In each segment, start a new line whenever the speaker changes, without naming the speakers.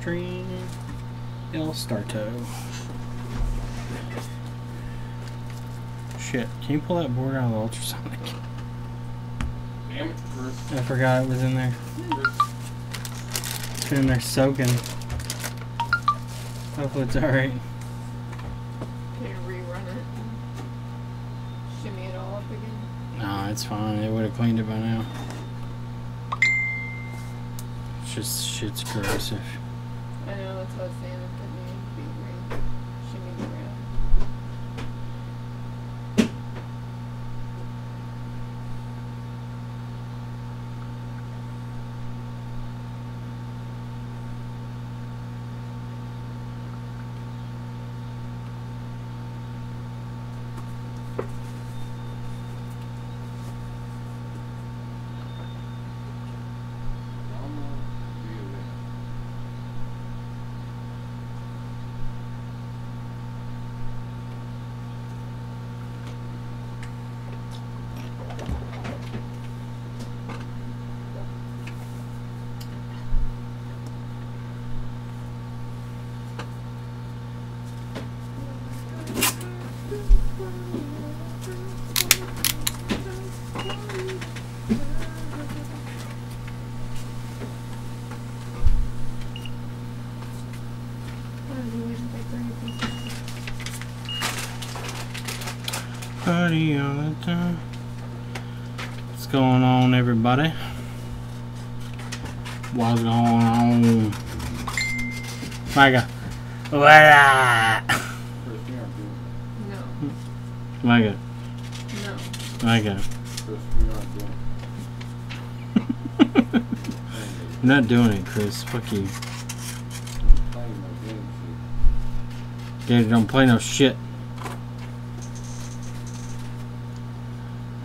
Stream El Starto. Shit, can you pull that board out of the ultrasonic?
Damn it, Chris.
I forgot it was in there. It's been in there soaking. Hopefully it's alright.
Can you rerun it and shimmy it all up again?
No, it's fine. It would have cleaned it by now. It's just shit's corrosive.
I know, that's what I was saying. It couldn't even be shimmied around.
Party all the time. What's going on, everybody? What's going on? Micah. What up?
No.
Micah.
No.
Micah. I'm not doing it, Chris. Fuck you. Gator don't play no shit.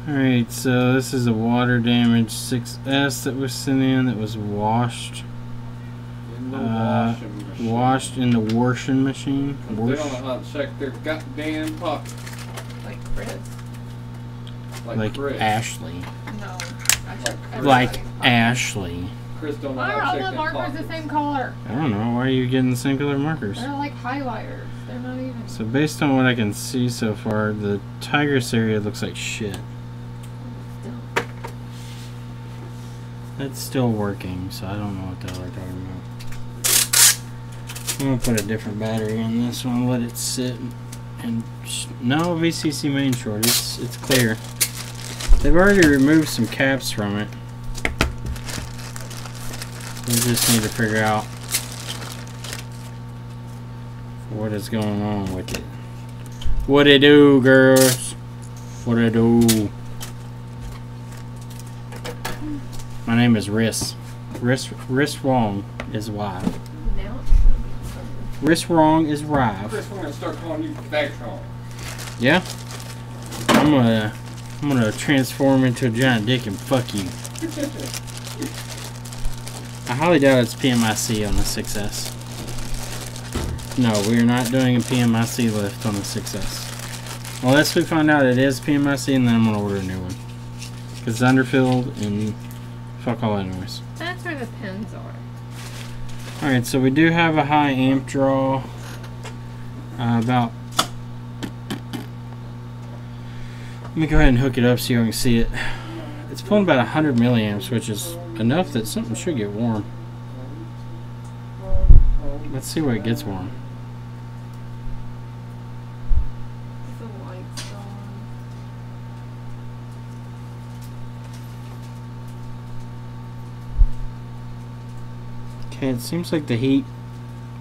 Alright, so this is a water damage 6S that was sent in that was washed. Washed in the washing machine.
They don't know how to check their goddamn pocket.
Like Chris.
Like
Chris.
Ashley.
No.
Like Ashley.
Chris don't know
Why
how
are
to
all
check
the
their
markers
pockets.
the same color?
I don't know. Why are you getting the same color markers?
They're like highlighters. They're not even.
So based on what I can see so far, the Tigris area looks like shit. That's still working, so I don't know what the hell they're talking about. I'm gonna put a different battery in this one, let it sit, and no VCC main short. It's clear. They've already removed some caps from it. We just need to figure out what is going on with it. What it do, girls? What it do? My name is Riss. Riss Wrong is why.
Now
Riss Wrong is Rive.
Chris, we're gonna start calling you Vactron.
Yeah? I'm gonna transform into a giant dick and fuck you. I highly doubt it's PMIC on the 6S. No, we are not doing a PMIC lift on the 6S. Unless we find out it is PMIC, and then I'm gonna order a new one. Because it's underfilled and fuck all that noise.
that's where the pins are.
Alright, so we do have a high amp draw. About. Let me go ahead and hook it up so you can see it. It's pulling about 100 milliamps, which is enough that something should get warm. Let's see where it gets warm.
The lights on.
Okay, it seems like the heat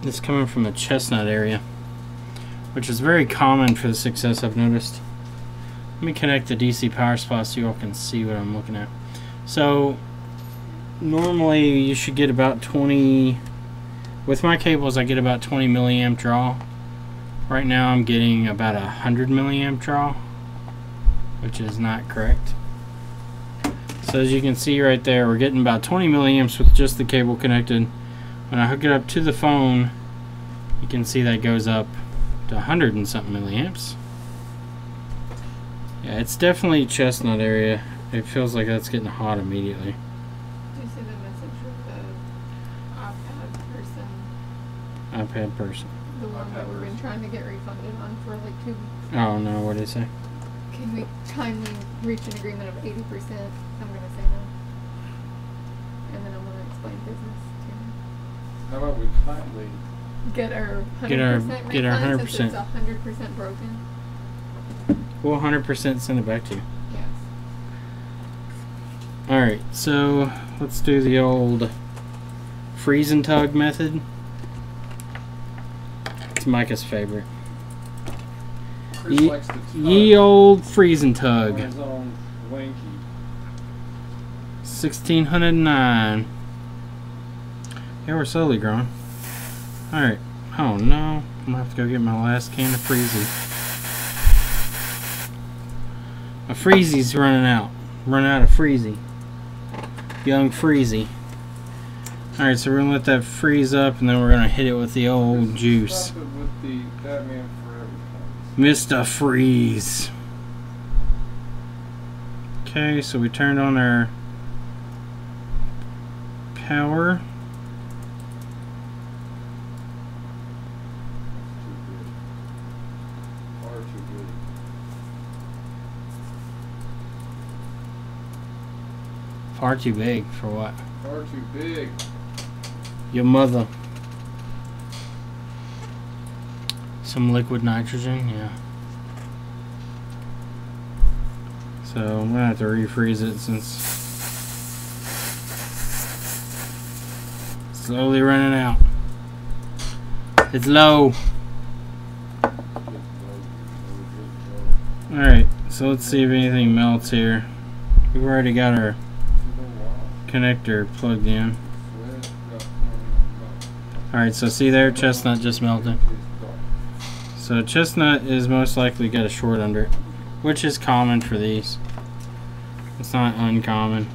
is coming from the chestnut area, which is very common for the 6S, I've noticed. Let me connect the DC power supply so you all can see what I'm looking at. So, normally you should get about 20, with my cables I get about 20 milliamp draw. Right now I'm getting about 100 milliamp draw, which is not correct. So as you can see right there, we're getting about 20 milliamps with just the cable connected. When I hook it up to the phone, you can see that goes up to 100 and something milliamps. Yeah, it's definitely chestnut area. It feels like that's getting hot immediately.
Do you see the message with the iPad person
iPad person.
The one that we've been trying to get refunded on for like 2 weeks.
Oh no, what did it say?
Can we kindly reach an agreement of 80%? I'm going to say no. And then I'm going to explain business to him.
How about we kindly
Get our 100%
Get our
refund
100%.
since it's 100% broken.
We'll 100% send it back to you.
Yes.
Alright, so let's do the old freeze and tug method. It's Micah's favorite.
Chris likes to tug.
Ye old freeze and tug.
On his own wanky.
1609. Yeah, we're slowly growing. Alright. Oh no. I'm gonna have to go get my last can of Freezy. My Freezy's running out. Running out of Freezy. Young Freezy. Alright, so we're gonna let that freeze up and then we're gonna hit it with the old juice.
Stop it with the Batman Forever
Mr. Freeze. Okay, so we turned on our power. Far too big for what?
Far too big.
Your mother. Some liquid nitrogen, yeah. So I'm gonna have to refreeze it since it's slowly running out. It's low. Alright, so let's see if anything melts here. We've already got our connector plugged in. Alright, so see there, chestnut just melted. So chestnut is most likely got a short under it, which is common for these. It's not uncommon.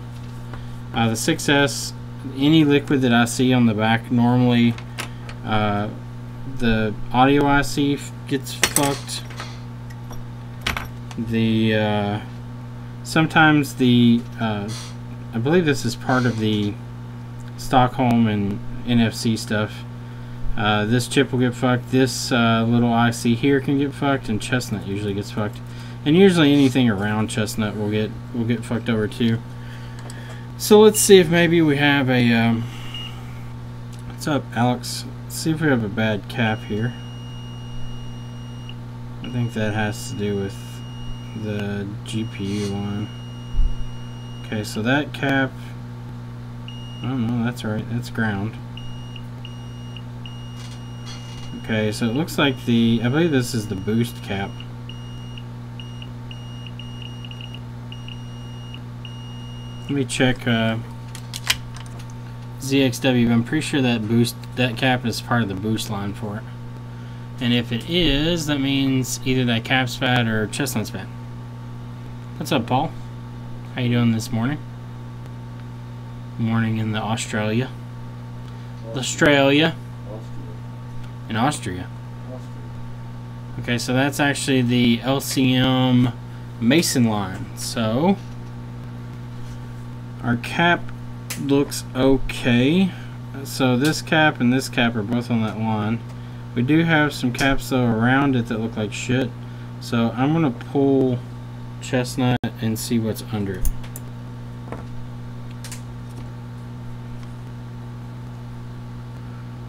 The 6S, any liquid that I see on the back, normally the audio IC gets fucked. The sometimes the I believe this is part of the Stockholm and NFC stuff. This chip will get fucked. This little IC here can get fucked, and chestnut usually gets fucked. And usually anything around chestnut will get fucked over too. So let's see if maybe we have a what's up, Alex? Let's see if we have a bad cap here. I think that has to do with the GPU line. Okay, so that cap, oh no, that's right, that's ground. Okay, so it looks like I believe this is the boost cap. Let me check ZXW, I'm pretty sure that cap is part of the boost line for it. And if it is, that means either that cap's bad or chestnut's bad. What's up, Paul? How you doing this morning? Morning in the Australia. Australia. In Austria. Okay, so that's actually the LCM Mason line. So our cap looks okay. So this cap and this cap are both on that line. We do have some caps though around it that look like shit. So I'm gonna pull chestnut and see what's under it.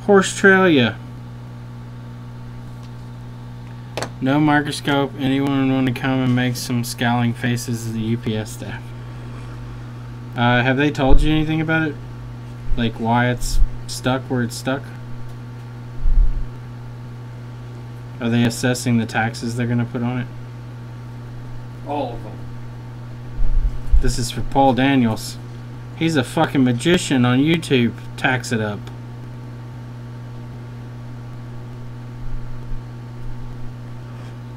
Horsetralia. No microscope. Anyone want to come and make some scowling faces as the UPS staff? Have they told you anything about it? Like why it's stuck where it's stuck? Are they assessing the taxes they're going to put on it?
All of them.
This is for Paul Daniels. He's a fucking magician on YouTube. Tax it up.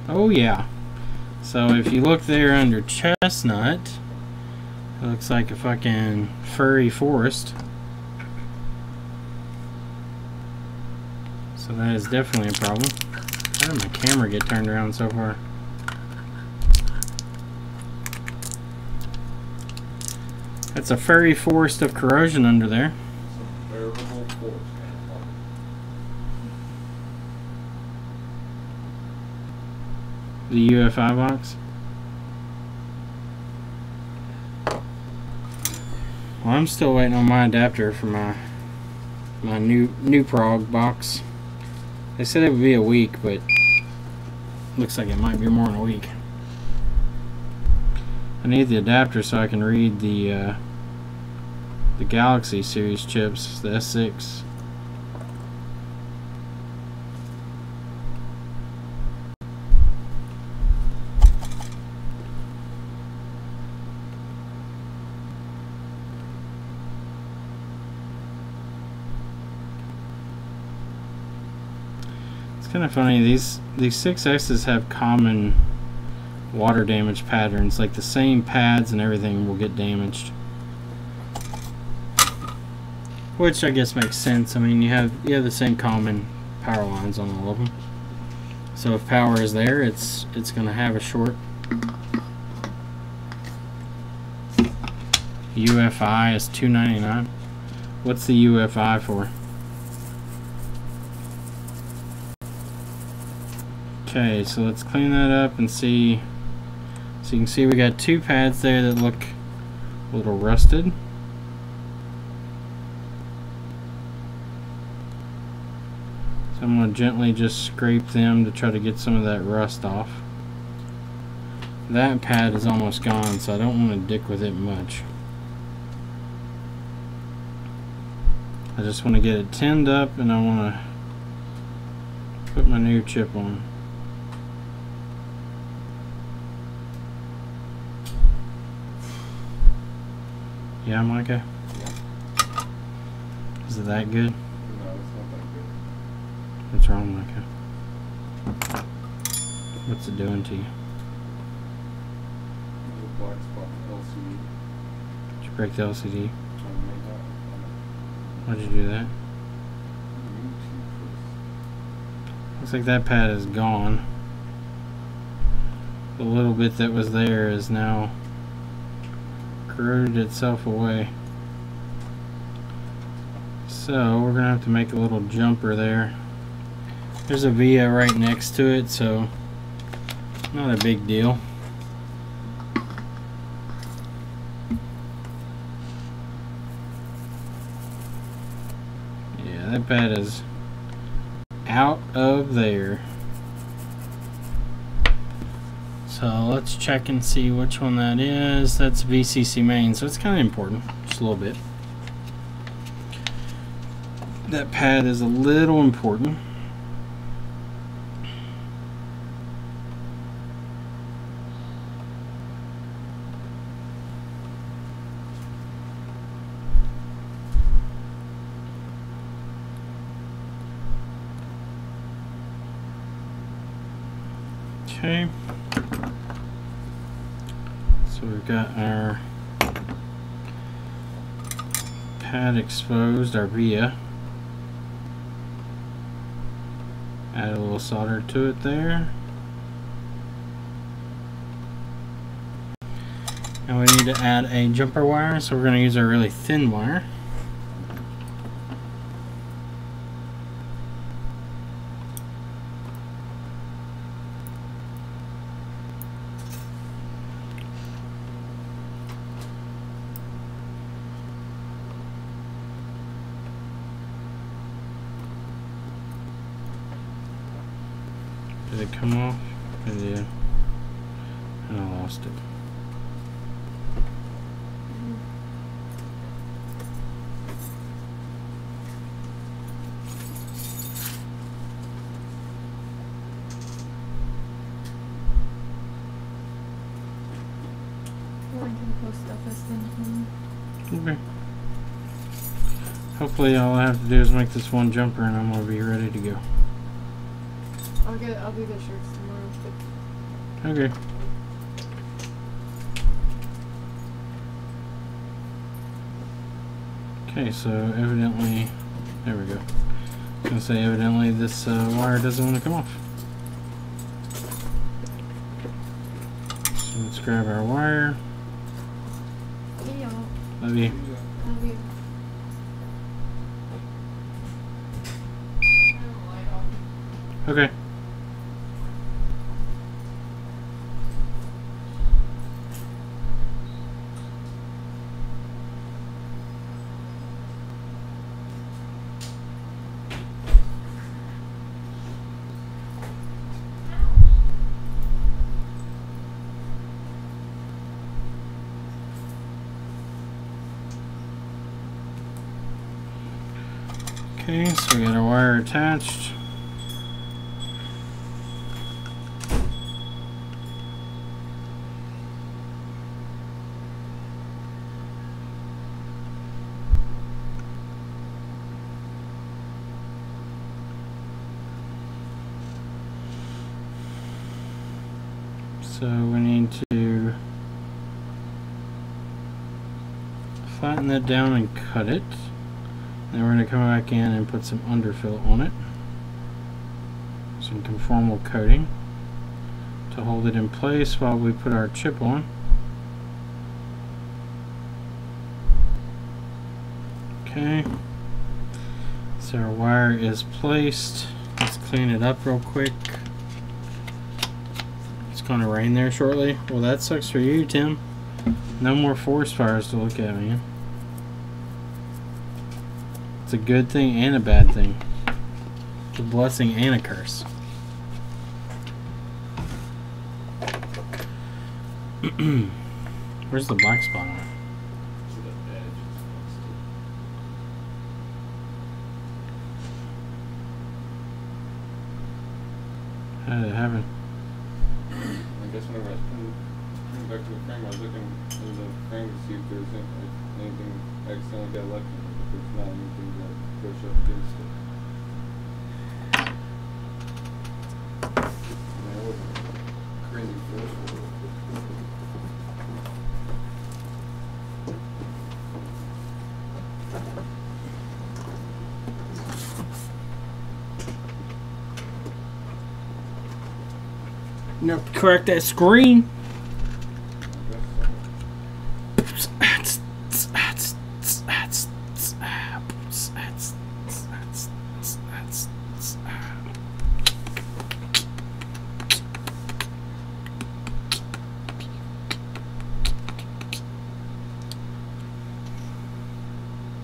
Oh yeah. So if you look there under chestnut, it looks like a fucking furry forest. So that is definitely a problem. How did my camera get turned around so far? That's a furry forest of corrosion under there.
It's a veritable forest.
The UFI box. Well, I'm still waiting on my adapter for my new prog box. They said it would be a week, but looks like it might be more than a week. I need the adapter so I can read the Galaxy series chips, the S6. It's kind of funny, these 6Xs have common water damage patterns, like the same pads and everything will get damaged, which I guess makes sense. I mean, you have the same common power lines on all of them, so if power is there, it's going to have a short. UFI is $2.99. What's the UFI for? Okay, so let's clean that up and see. So you can see we got two pads there that look a little rusted. So I'm going to gently just scrape them to try to get some of that rust off. That pad is almost gone, so I don't want to dick with it much. I just want to get it tinned up, and I want to put my new chip on. Yeah, Micah?
Yeah.
Is it that good?
No, it's not that good.
What's wrong, Micah? What's it doing to you?
There's a black spot in the LCD.
Did you break the LCD?
Trying to make that.
Why'd you do that? Looks like that pad is gone. The little bit that was there is now corroded itself away. So we're gonna have to make a little jumper there. There's a via right next to it, so not a big deal. Yeah, that pad is out of there. So let's check and see which one that is. That's VCC main, so it's kind of important, just a little bit. That pad is a little important. Okay. So we've got our pad exposed, our via. Add a little solder to it there. And we need to add a jumper wire, so we're going to use our really thin wire. Did it come off? It did. And I lost it.
Going to the post office then.
Okay. Hopefully all I have to do is make this one jumper and I'm going to be ready to go.
I'll do the shirts tomorrow.
Okay. Okay, so evidently, there we go. I was going to say evidently this wire doesn't want to come off. So let's grab our wire.
Hey y'all.
Love you.
Love you.
Okay. Okay, so we got our wire attached. So we need to flatten that down and cut it. Then we're going to come back in and put some underfill on it. Some conformal coating to hold it in place while we put our chip on. Okay. So our wire is placed. Let's clean it up real quick. It's going to rain there shortly. Well, that sucks for you, Tim. No more forest fires to look at, man. It's a good thing and a bad thing. It's a blessing and a curse. Where's the black spot on it?
To the edge.
How did it happen?
I guess whenever I was putting back to the frame, I was looking in the frame to see if there's anything accidentally got left in it. If there's not anything that push up against it. And it wasn't crazy forceful.
No, correct that screen.
I guess so.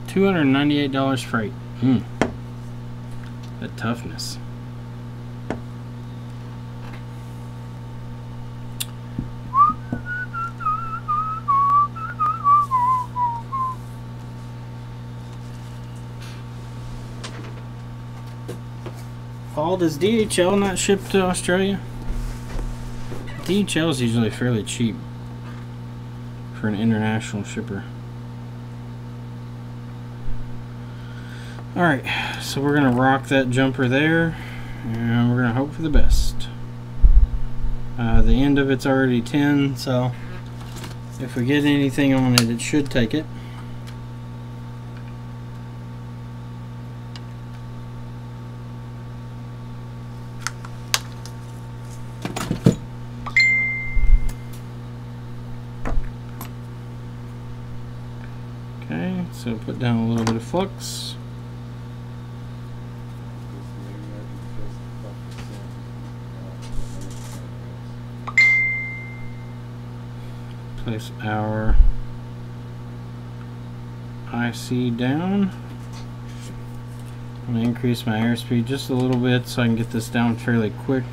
$298 freight. The toughness. Paul, does DHL not ship to Australia? DHL is usually fairly cheap for an international shipper. Alright, so we're going to rock that jumper there, and we're going to hope for the best. The end of it's already 10, so if we get anything on it, it should take it. Okay, so put down a little bit of flux. Place our IC down. I'm going to increase my airspeed just a little bit so I can get this down fairly quick.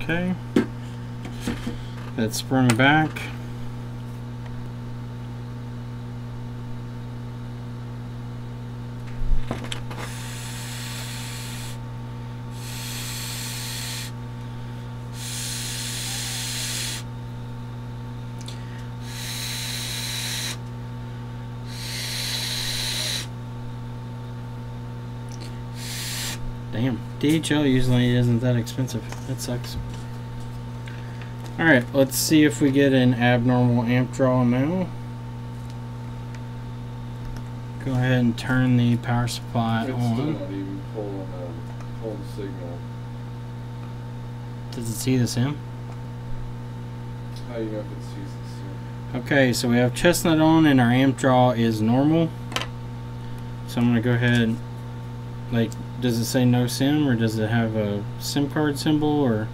Okay, that sprung back. Damn, DHL usually isn't that expensive. That sucks. Alright, let's see if we get an abnormal amp draw now. Go ahead and turn the power supply
It's
on.
still not even pulling signal.
Does it see this in?
How do you know if it sees this?
Okay, so we have chestnut on and our amp draw is normal. So I'm going to go ahead and, like, does it say no SIM, or does it have a SIM card symbol, or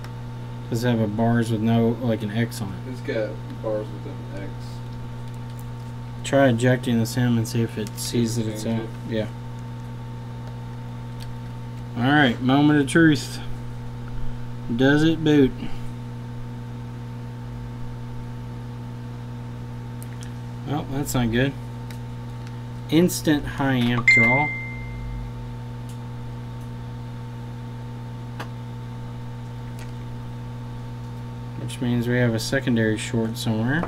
does it have a bars with no, like an X on it?
It's got bars with an X.
Try ejecting the SIM and see if it sees that it's out. Yeah. Alright, moment of truth. Does it boot? Well, that's not good. Instant high amp draw. Which means we have a secondary short somewhere.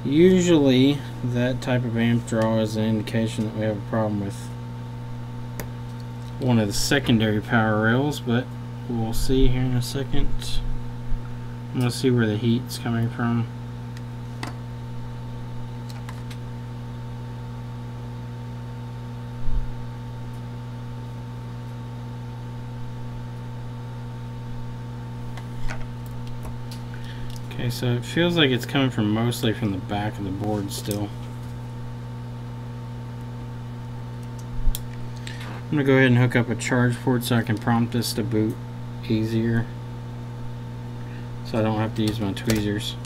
Usually that type of amp draw is an indication that we have a problem with one of the secondary power rails, but we'll see here in a second. I'm going to see where the heat's coming from. Okay, so it feels like it's coming from mostly from the back of the board still. I'm going to go ahead and hook up a charge port so I can prompt this to boot easier, so I don't have to use my tweezers.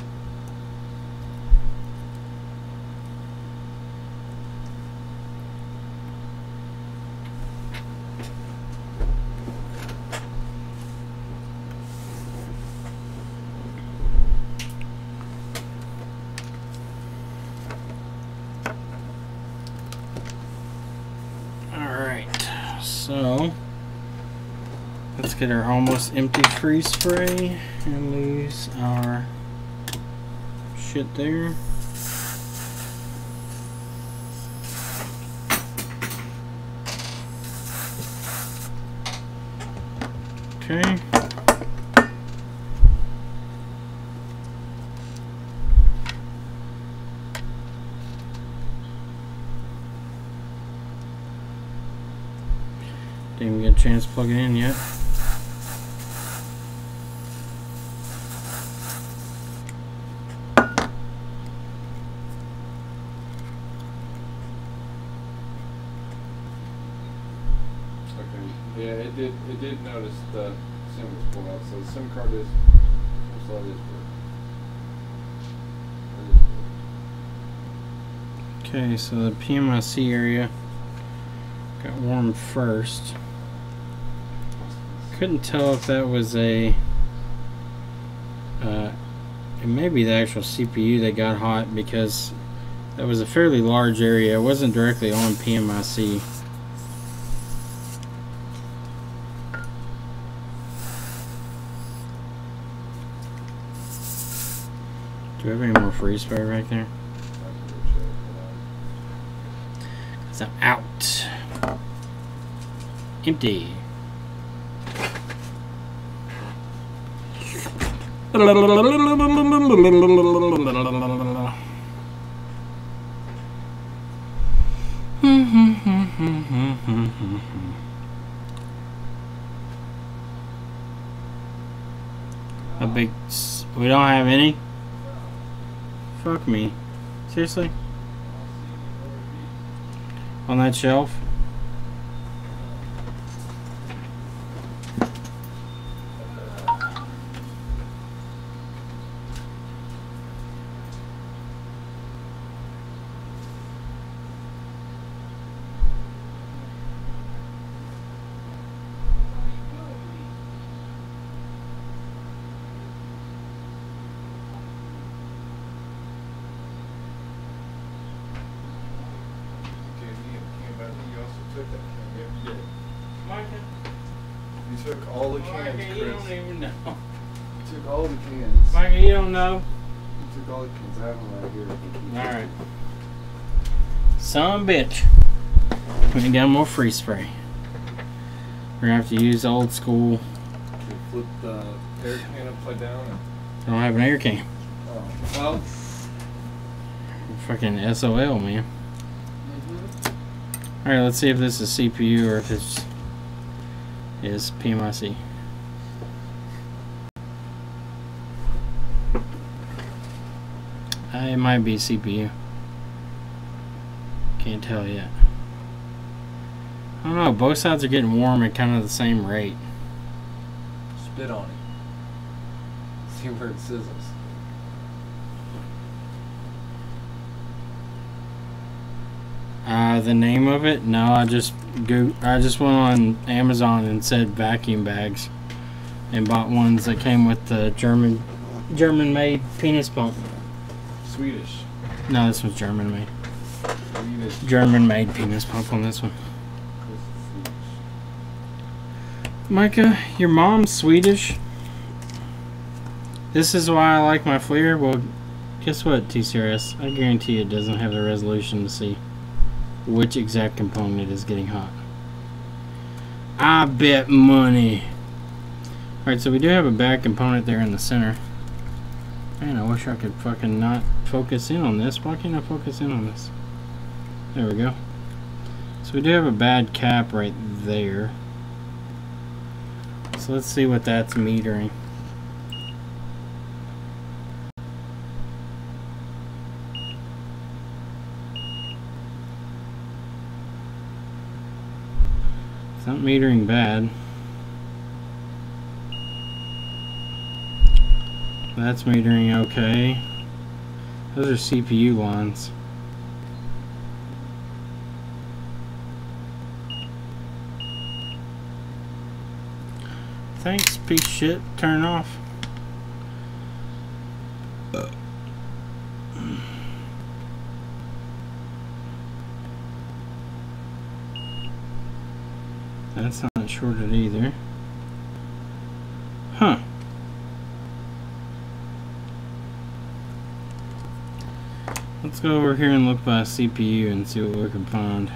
So let's get our almost empty freeze spray and lose our shit there. Okay. Didn't even get a chance to plug it in yet.
Okay. Yeah, it did notice the SIM was pulled out, so the SIM card is
Okay, so the PMIC area got warmed first. Couldn't tell if that was a it may be the actual CPU that got hot, because that was a fairly large area. It wasn't directly on PMIC. Do we have any more freeze spray right there? Because I'm out. Empty. A big... We don't have any? Fuck me. Seriously? On that shelf?
You took all the cans,
Mike,
Chris.
you don't even know.
You took all the cans.
Mike, you don't know.
You took all the cans. I have them right here.
Alright. Son of a bitch. We ain't got more freeze spray. We're gonna have to use old school.
You flip the air can upside down.
I don't have an air can.
Oh, well.
Fucking SOL, man. Alright, let's see if this is CPU or if it's is PMIC. It might be CPU. Can't tell yet. don't know, both sides are getting warm at kind of the same rate.
Spit on it. See where it sizzles.
The name of it? No, I just went on Amazon and said vacuum bags and bought ones that came with the German-made penis pump.
Swedish.
No, this one's German-made.
Swedish.
German-made penis pump on this one.
This is Swedish.
Micah, your mom's Swedish. This is why I like my FLIR. Well, guess what, TCRS? I guarantee it doesn't have the resolution to see which exact component is getting hot. I bet money. Alright, so we do have a bad component there in the center. Man, I wish I could fucking not focus in on this. Why can't I focus in on this? There we go. So we do have a bad cap right there. So let's see what that's metering. It's not metering bad. That's metering okay. Those are CPU lines. Thanks, piece of shit. Turn off. That's not shorted either. Huh. Let's go over here and look by CPU and see what we can find.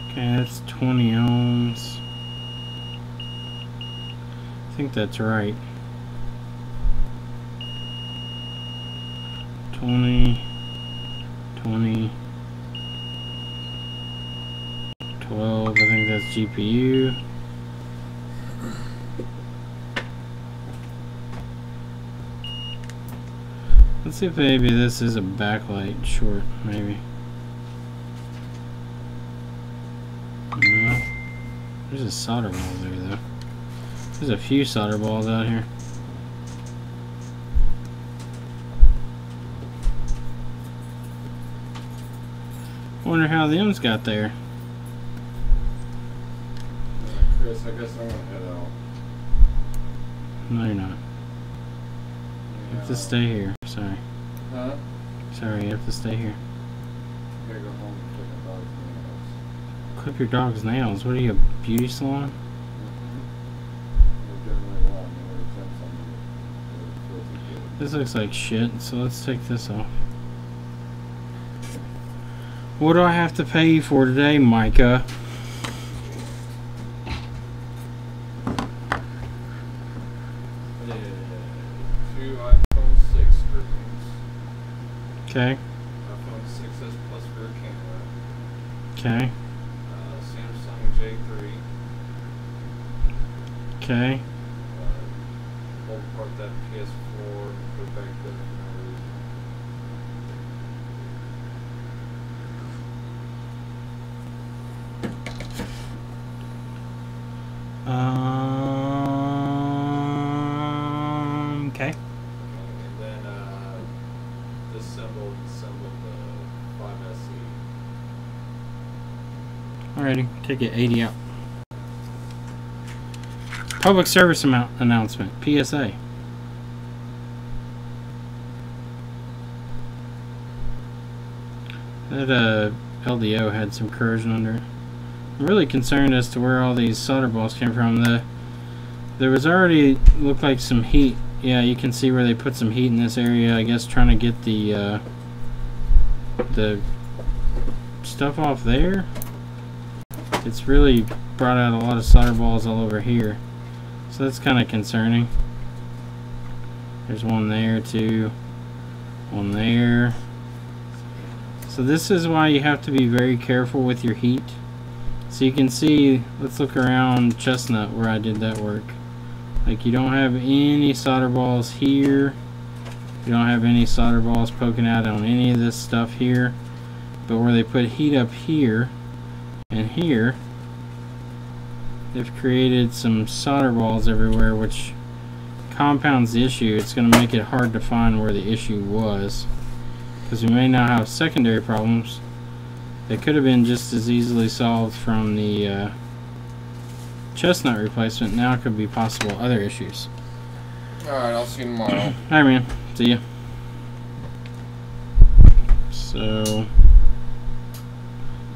Okay, that's 20 ohms. I think that's right. 20, 20, 12, I think that's GPU. Let's see if maybe this is a backlight short, maybe. No. There's a solder ball there though. There's a few solder balls out here. Wonder how them's got there.
Chris, I guess I'm gonna head out.
No, you're not. You have to stay here. Sorry.
Huh?
Sorry, you have to stay here.
I gotta go home and clip my dog's nails.
Clip your dog's nails? What are you, a beauty salon? This looks like shit, so let's take this off. What do I have to pay you for today, Micah?
Two iPhone 6 screens.
Okay.
iPhone 6s Plus rear camera.
Okay.
Samsung J3.
Okay.
Pull apart that PS4 and put it back there.
Okay.
And then disassemble the 5SE.
Alrighty, take it 80 out. Public service announcement, PSA. That LDO had some corrosion under it. I'm really concerned as to where all these solder balls came from. There was already looked like some heat. Yeah, you can see where they put some heat in this area. I guess trying to get the stuff off there. It's really brought out a lot of solder balls all over here, so that's kind of concerning. There's one there too, one there. So this is why you have to be very careful with your heat. So you can see, let's look around Chestnut where I did that work. Like, you don't have any solder balls here. You don't have any solder balls poking out on any of this stuff here. but where they put heat up here and here, they've created some solder balls everywhere, which compounds the issue. It's going to make it hard to find where the issue was, because we may now have secondary problems that could have been just as easily solved from the chestnut replacement. Now it could be possible other issues.
Alright, I'll see you tomorrow.
Alright, man. See ya. So,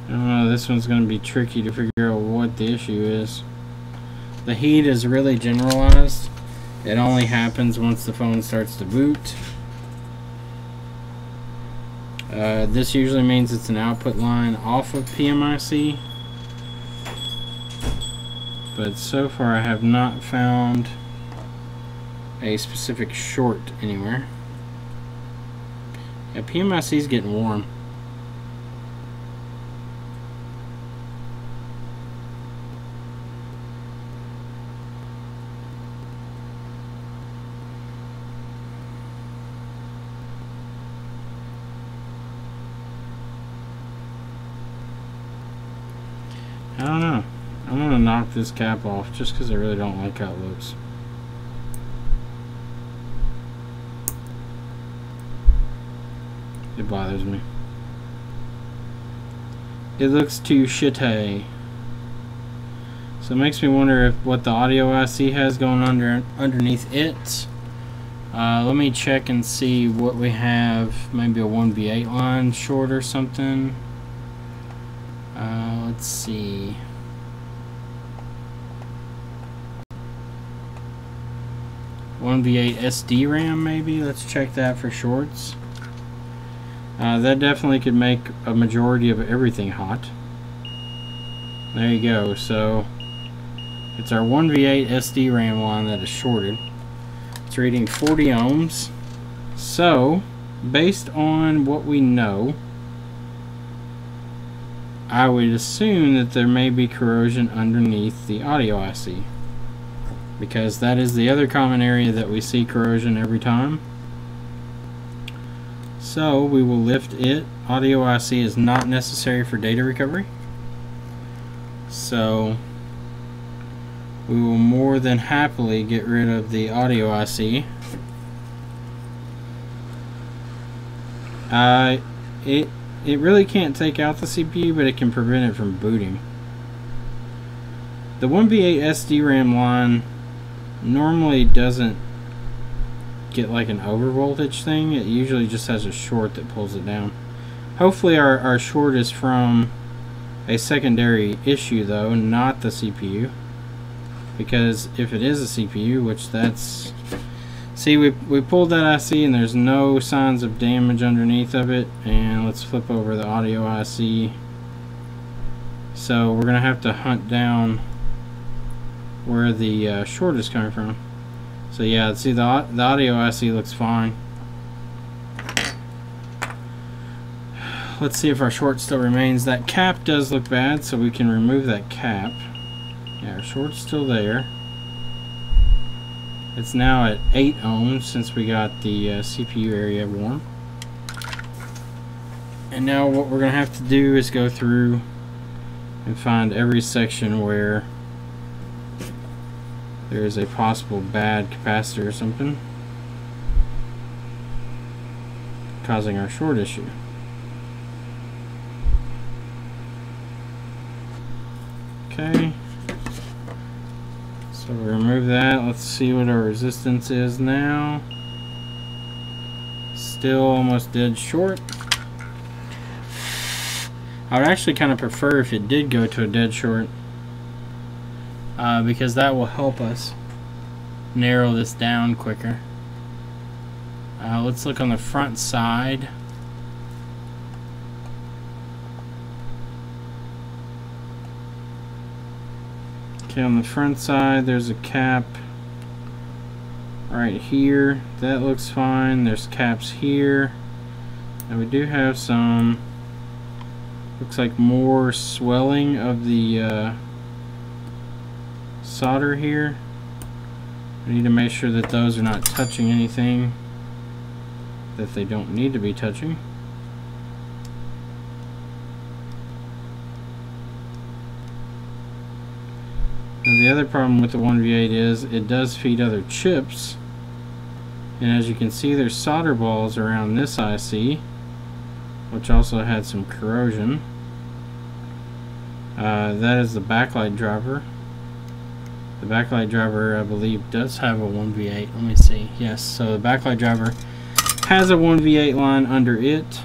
I don't know, this one's going to be tricky to figure out what the issue is. The heat is really generalized. It only happens once the phone starts to boot. This usually means it's an output line off of PMIC. But so far I have not found a specific short anywhere. Yeah, PMIC is getting warm. I don't know. I'm gonna knock this cap off just because I really don't like how it looks. It bothers me. It looks too shitty. So it makes me wonder if what the audio IC has going underneath it. Let me check and see what we have. Maybe a 1V8 line short or something. Let's see. One V8 SD RAM maybe. Let's check that for shorts. That definitely could make a majority of everything hot. There you go. So it's our 1V8 SD RAM line that is shorted. It's reading 40 ohms. So based on what we know, I would assume that there may be corrosion underneath the audio IC, because that is the other common area that we see corrosion every time. So we will lift it. Audio IC is not necessary for data recovery, so we will more than happily get rid of the audio IC. It really can't take out the CPU, but it can prevent it from booting. The 1V8 SD RAM line normally doesn't get like an overvoltage thing. It usually just has a short that pulls it down. Hopefully our short is from a secondary issue though, not the CPU. Because if it is a CPU, which that's... See, we pulled that IC and there's no signs of damage underneath of it. And let's flip over the audio IC. So we're going to have to hunt down where the short is coming from. So yeah, see the audio IC looks fine. Let's see if our short still remains. That cap does look bad, so we can remove that cap. Yeah, our short's still there. It's now at 8 ohms since we got the CPU area warm. And now what we're going to have to do is go through and find every section where there is a possible bad capacitor or something causing our short issue. Okay. So we remove that. Let's see what our resistance is now. Still almost dead short. I would actually kind of prefer if it did go to a dead short, because that will help us narrow this down quicker. Let's look on the front side. Okay, on the front side there's a cap right here. That looks fine. There's caps here. And we do have some, looks like more swelling of the solder here. We need to make sure that those are not touching anything that they don't need to be touching. the other problem with the 1V8 is it does feed other chips, and as you can see there's solder balls around this IC, which also had some corrosion. That is the backlight driver. The backlight driver, I believe, does have a 1V8. Let me see. Yes, so the backlight driver has a 1V8 line under it,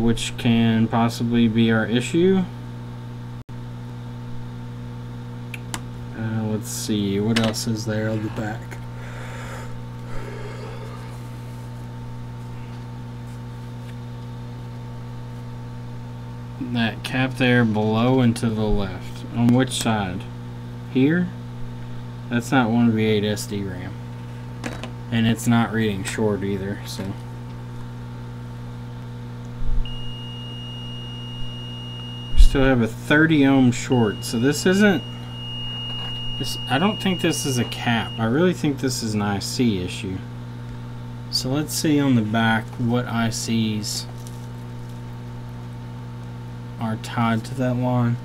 which can possibly be our issue. Let's see, what else is there on the back? That cap there below and to the left. On which side? Here? That's not 1V8 SD RAM. And it's not reading short either, so. Still have a 30 ohm short, so this isn't. I don't think this is a cap. I really think this is an IC issue. So let's see on the back what ICs are tied to that line.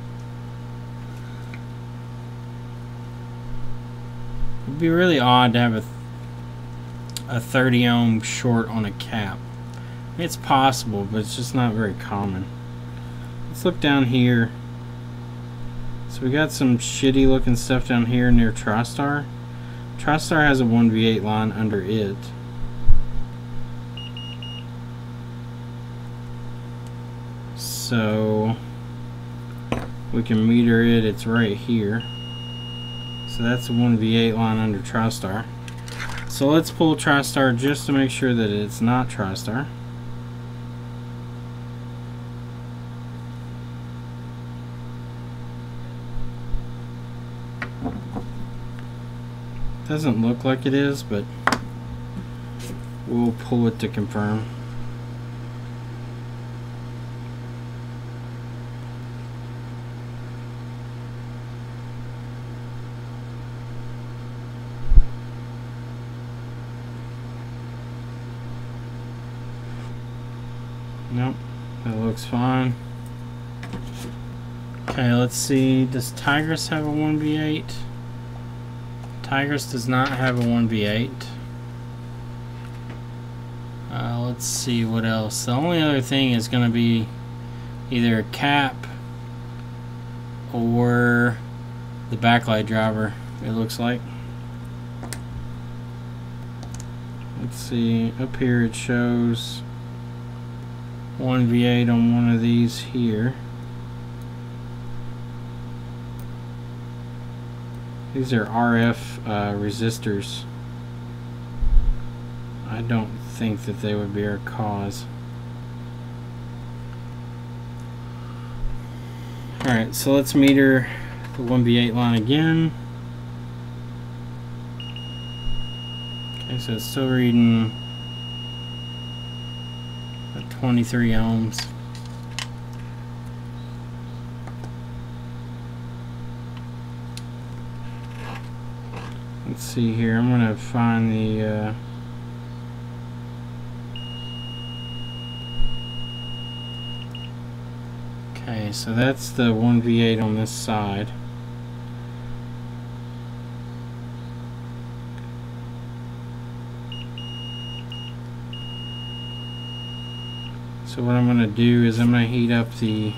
It'd be really odd to have a 30 ohm short on a cap. It's possible, but it's just not very common. Let's look down here. So we got some shitty looking stuff down here near TriStar. TriStar has a 1V8 line under it. So we can meter it, it's right here. So that's a 1V8 line under TriStar. So let's pull TriStar just to make sure that it's not TriStar. Doesn't look like it is, but we'll pull it to confirm. Nope, that looks fine. Okay, let's see. Does Tigris have a 1V8? Tigris does not have a 1V8. Let's see what else. The only other thing is going to be either a cap or the backlight driver, it looks like. Let's see. Up here it shows 1V8 on one of these here. These are RF resistors. I don't think that they would be our cause. Alright, so let's meter the 1V8 line again. Okay, so it's still reading at 23 ohms. Let's see here, I'm going to find the okay, so that's the 1V8 on this side. So what I'm going to do is I'm going to heat up the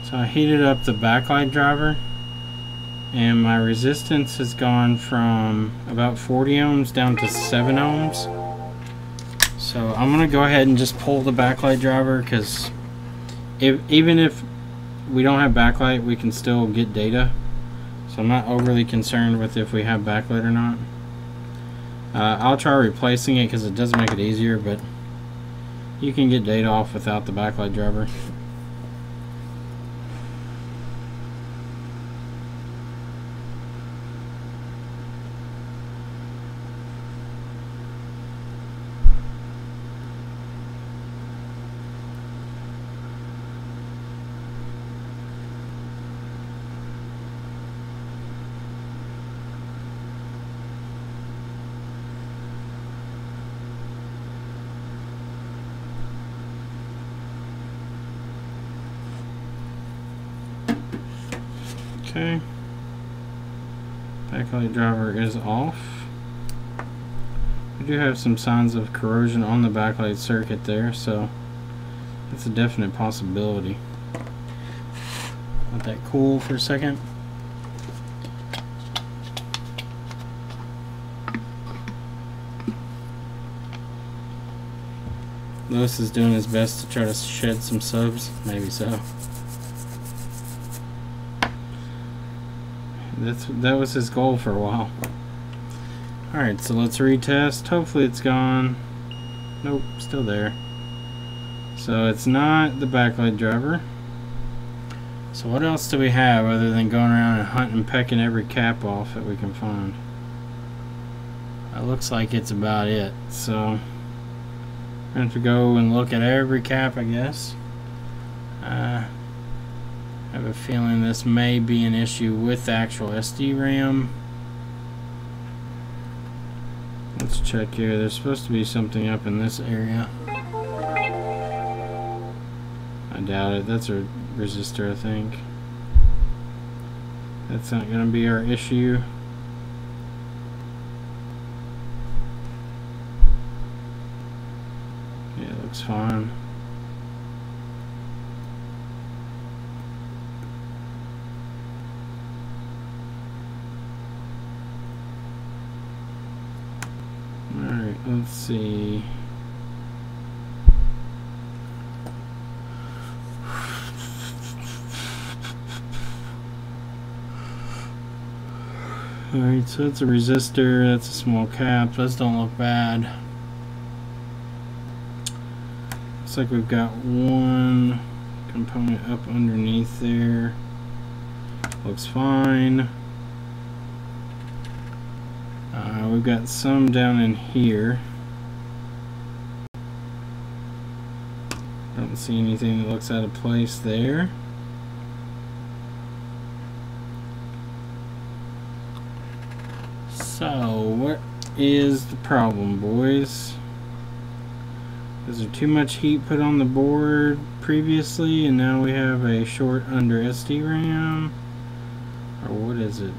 So I heated up the backlight driver, and my resistance has gone from about 40 ohms down to 7 ohms. So I'm going to go ahead and just pull the backlight driver, because even if we don't have backlight, we can still get data. So I'm not overly concerned with if we have backlight or not. I'll try replacing it because it does make it easier, but you can get data off without the backlight driver. Okay. Backlight driver is off. We do have some signs of corrosion on the backlight circuit there, so that's a definite possibility. Let that cool for a second. Lewis is doing his best to try to shed some subs. Maybe so. That was his goal for a while. Alright, so let's retest. Hopefully it's gone. Nope, still there. So it's not the backlight driver. So what else do we have other than going around and hunting and pecking every cap off that we can find? It looks like it's about it. So I have to go and look at every cap, I guess. I have a feeling this may be an issue with the actual SD RAM. Let's check here. There's supposed to be something up in this area. I doubt it. That's a resistor, I think. That's not going to be our issue. Yeah, it looks fine. Alright, let's see. Alright, so it's a resistor, that's a small cap, those don't look bad. Looks like we've got one component up underneath there. Looks fine. We've got some down in here. Don't see anything that looks out of place there. So, what is the problem, boys? Is there too much heat put on the board previously and now we have a short under SD RAM? Or what is it?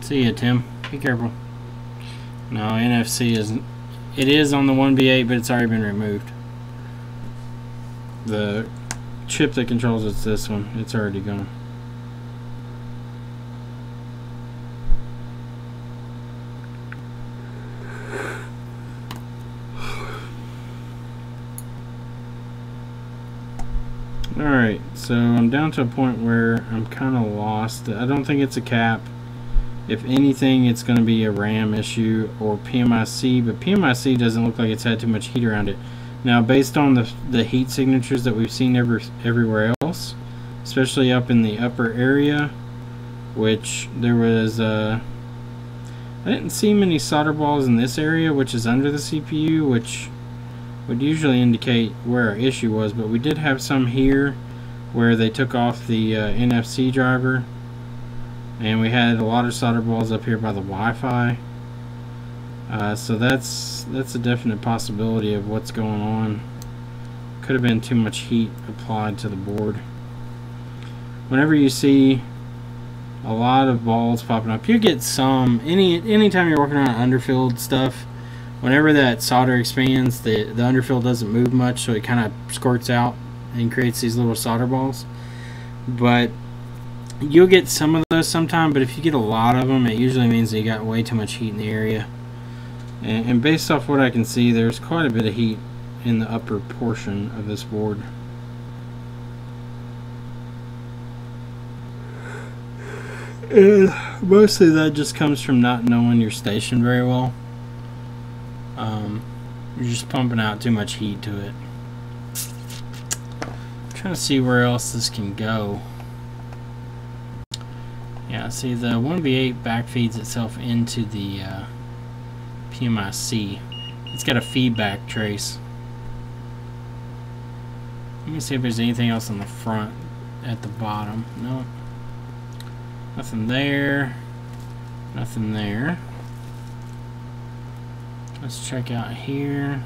See ya, Tim. Be careful. No, NFC isn't. It is on the 1B8, but it's already been removed. The chip that controls it's this one. It's already gone. Alright, so I'm down to a point where I'm kind of lost. I don't think it's a cap. If anything, it's going to be a RAM issue or PMIC, but PMIC doesn't look like it's had too much heat around it. Now, based on the heat signatures that we've seen everywhere else, especially up in the upper area, which there was, I didn't see many solder balls in this area, which is under the CPU, which would usually indicate where our issue was, but we did have some here where they took off the NFC driver. And we had a lot of solder balls up here by the Wi-Fi. So that's a definite possibility of what's going on. Could have been too much heat applied to the board. Whenever you see a lot of balls popping up, you get some, anytime you're working on underfilled stuff, whenever that solder expands, the underfill doesn't move much, so it kind of squirts out and creates these little solder balls. But you'll get some of those sometime, but if you get a lot of them, it usually means that you got way too much heat in the area. And based off what I can see, there's quite a bit of heat in the upper portion of this board. And mostly that just comes from not knowing your station very well. You're just pumping out too much heat to it. I'm trying to see where else this can go. Yeah, see, the 1B8 backfeeds itself into the PMIC. It's got a feedback trace. Let me see if there's anything else on the front at the bottom. Nope. Nothing there. Nothing there. Let's check out here.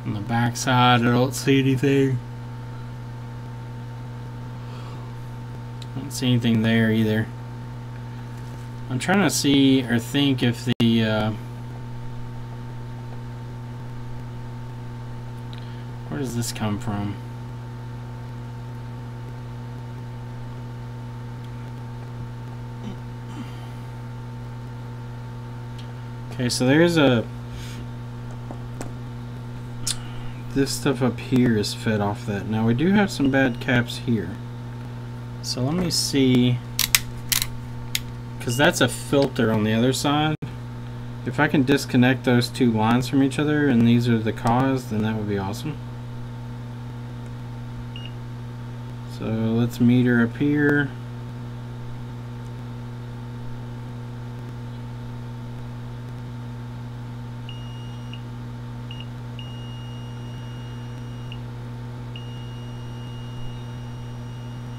On the back side, I don't see anything. I don't see anything there either. I'm trying to see or think if the where does this come from? Okay, so there's this stuff up here is fed off that. Now we do have some bad caps here. So let me see, because that's a filter on the other side. If I can disconnect those two lines from each other and these are the cause, then that would be awesome. So let's meter up here.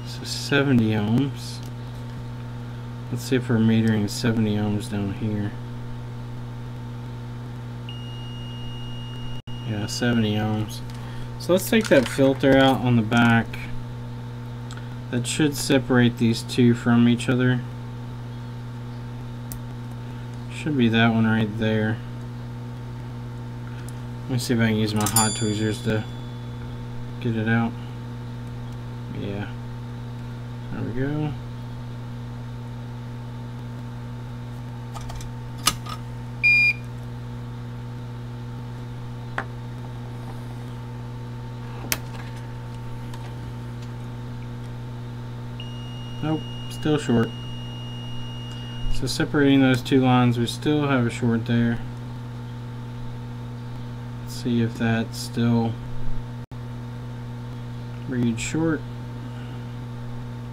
So 70 ohms. Let's see if we're metering 70 ohms down here. Yeah, 70 ohms. So let's take that filter out on the back. That should separate these two from each other. Should be that one right there. Let me see if I can use my hot tweezers to get it out. Yeah. There we go. Nope, still short. So separating those two lines, we still have a short there. Let's see if that's still read short.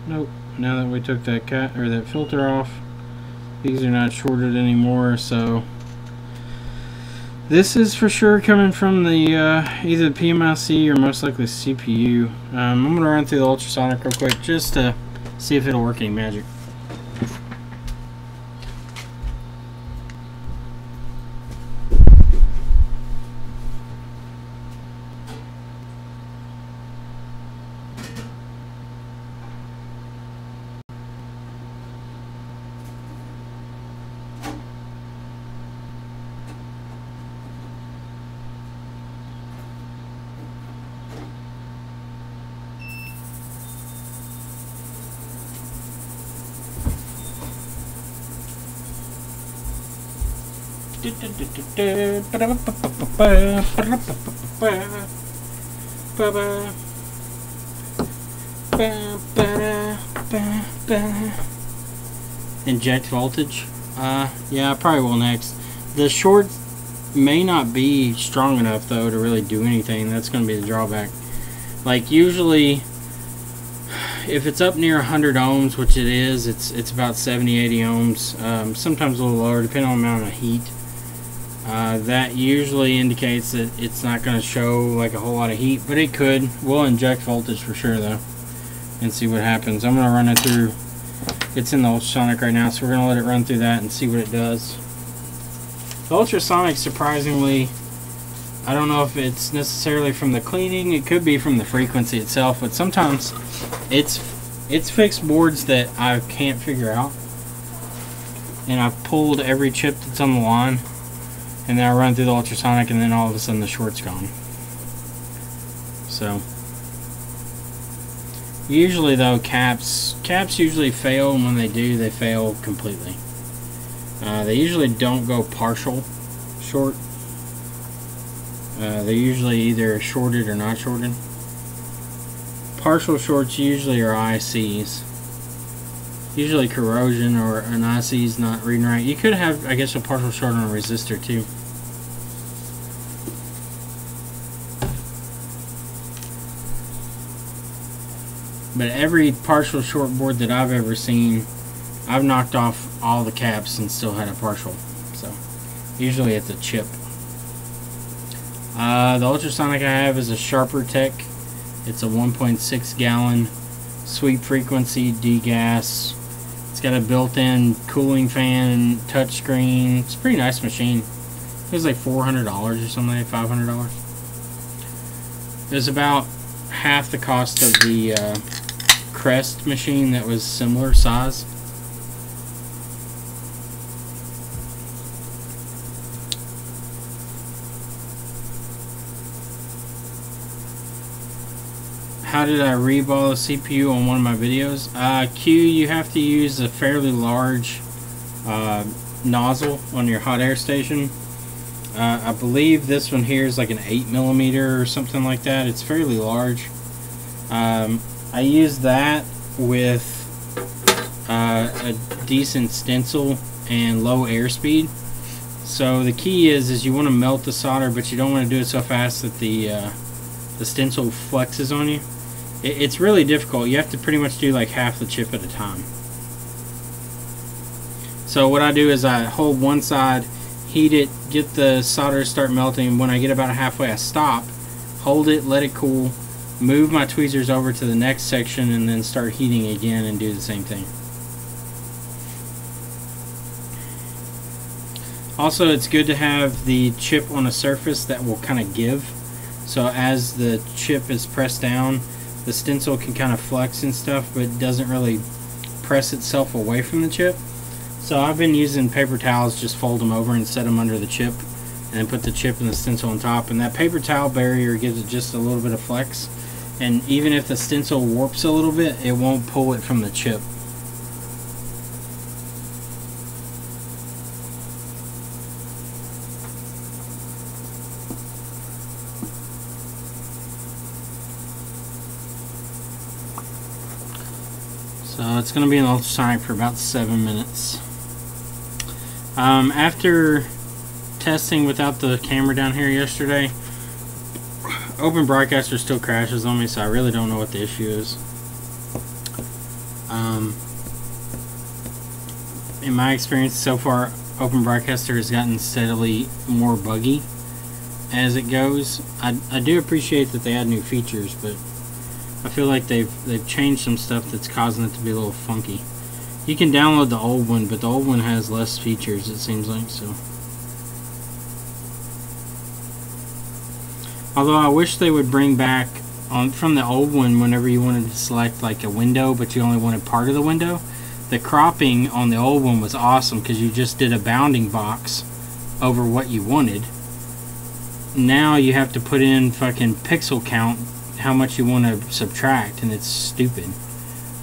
Nope. Now that we took that that filter off, these are not shorted anymore. So this is for sure coming from the either the PMIC or most likely CPU. I'm going to run through the ultrasonic real quick just to see if it'll work any magic. Inject voltage. Yeah, I probably will next. The short may not be strong enough though to really do anything. That's going to be the drawback. Like usually, if it's up near 100 ohms, which it is, it's about 70-80 ohms. Sometimes a little lower, depending on the amount of heat. That usually indicates that it's not going to show like a whole lot of heat, but it could. We'll inject voltage for sure though, and see what happens. I'm going to run it through. It's in the ultrasonic right now, so we're going to let it run through that and see what it does. The ultrasonic, surprisingly, I don't know if it's necessarily from the cleaning. It could be from the frequency itself, but sometimes it's fixed boards that I can't figure out, and I've pulled every chip that's on the line, and then I run through the ultrasonic, and then all of a sudden the short's gone. So usually though, caps usually fail, and when they do, they fail completely. They usually don't go partial short. They're usually either shorted or not shorted. Partial shorts usually are ICs. Usually corrosion or an IC is not reading right. You could have, I guess, a partial short on a resistor too. But every partial short board that I've ever seen, I've knocked off all the caps and still had a partial. So usually it's a chip. The ultrasonic I have is a Sharper Tech. It's a 1.6 gallon sweep frequency degas. It's got a built-in cooling fan and touchscreen. It's a pretty nice machine. It was like $400 or something, like $500. It was about half the cost of the Crest machine that was similar size. How did I reball a CPU on one of my videos? Q, you have to use a fairly large nozzle on your hot air station. I believe this one here is like an 8mm or something like that. It's fairly large. I use that with a decent stencil and low airspeed. So the key is you want to melt the solder, but you don't want to do it so fast that the stencil flexes on you. It's really difficult. You have to pretty much do like half the chip at a time. So what I do is I hold one side, heat it, get the solder to start melting, and when I get about halfway I stop, hold it, let it cool, move my tweezers over to the next section, and then start heating again and do the same thing. Also, it's good to have the chip on a surface that will kind of give. So as the chip is pressed down, the stencil can kind of flex and stuff, but it doesn't really press itself away from the chip. So I've been using paper towels, just fold them over and set them under the chip, and then put the chip and the stencil on top. And that paper towel barrier gives it just a little bit of flex. And even if the stencil warps a little bit, it won't pull it from the chip. So it's going to be an ultrasonic for about 7 minutes. After testing without the camera down here yesterday, Open Broadcaster still crashes on me, so I really don't know what the issue is. In my experience so far, Open Broadcaster has gotten steadily more buggy as it goes. I do appreciate that they add new features, but I feel like they've changed some stuff that's causing it to be a little funky. You can download the old one, but the old one has less features, it seems like. So, although I wish they would bring back from the old one, whenever you wanted to select like a window, but you only wanted part of the window, the cropping on the old one was awesome because you just did a bounding box over what you wanted. Now you have to put in fucking pixel count, how much you want to subtract, and it's stupid.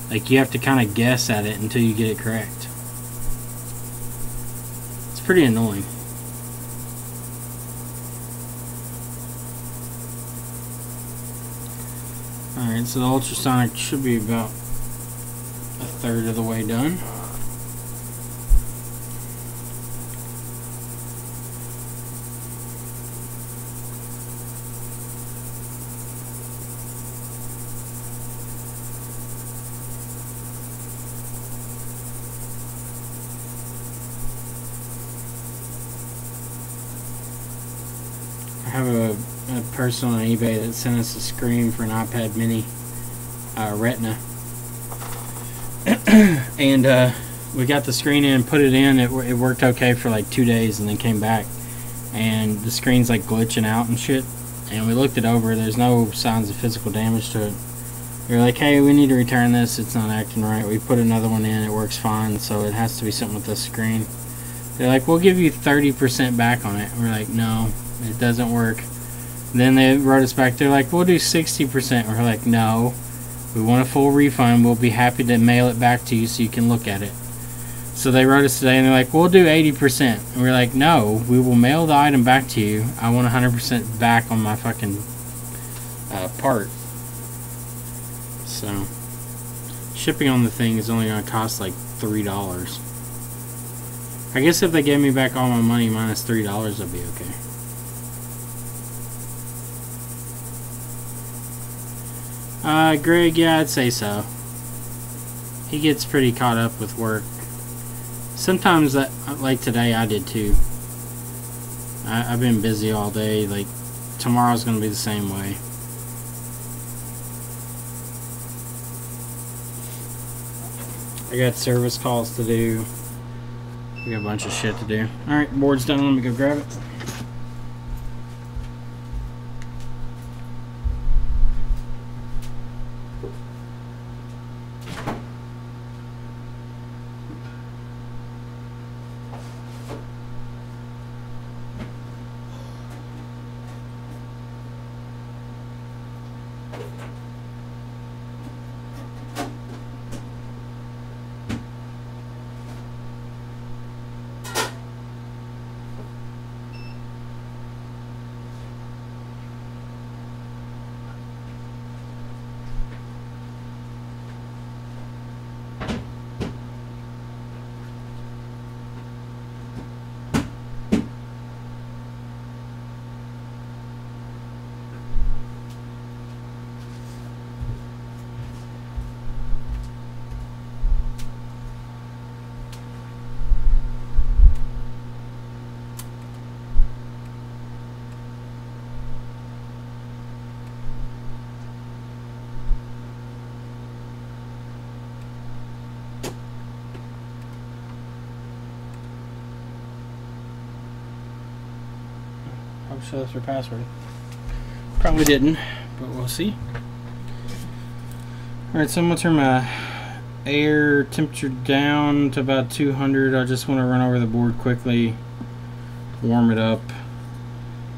Like, you have to kind of guess at it until you get it correct. It's pretty annoying. Alright, so the ultrasonic should be about a third of the way done. I have a person on eBay that sent us a screen for an iPad mini Retina, and we got the screen in and put it in. It worked okay for like 2 days, and then came back and the screen's like glitching out and shit, and we looked it over. There's no signs of physical damage to it. We were like, hey, we need to return this, it's not acting right. We put another one in, it works fine, so it has to be something with this screen. They're like, we'll give you 30% back on it. We're like, no, it doesn't work. Then they wrote us back, they're like, we'll do 60%. We're like, no, we want a full refund. We'll be happy to mail it back to you so you can look at it. So they wrote us today and they're like, we'll do 80%. And we're like, no, we will mail the item back to you. I want 100% back on my fucking part. So shipping on the thing is only going to cost like $3. I guess if they gave me back all my money minus $3, I'd be okay. Greg, yeah, I'd say so. He gets pretty caught up with work. Sometimes, like today, I did too. I've been busy all day. Like, tomorrow's going to be the same way. I got service calls to do. We got a bunch of shit to do. Alright, board's done. Let me go grab it. show us her password. Probably didn't, but we'll see. Alright, so I'm going to turn my air temperature down to about 200. I just want to run over the board quickly, warm it up,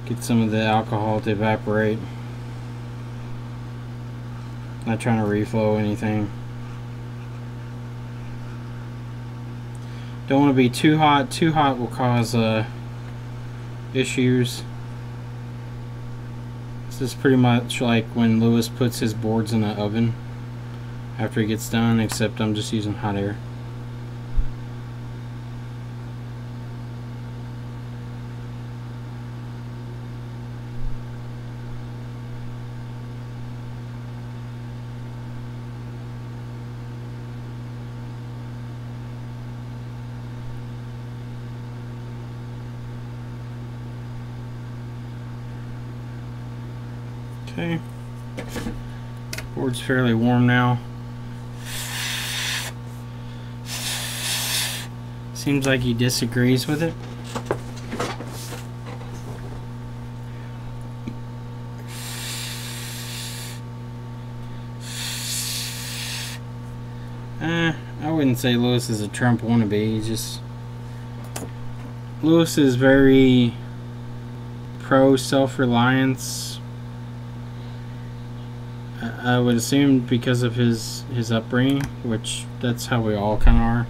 get some of the alcohol to evaporate. Not trying to reflow anything. Don't want to be too hot. Too hot will cause issues. This is pretty much like when Lewis puts his boards in the oven after he gets done, except I'm just using hot air. Okay, board's fairly warm now. Seems like he disagrees with it. I wouldn't say Lewis is a Trump wannabe. He's just, Lewis is very pro self-reliance. I would assume because of his upbringing, which that's how we all kind of are.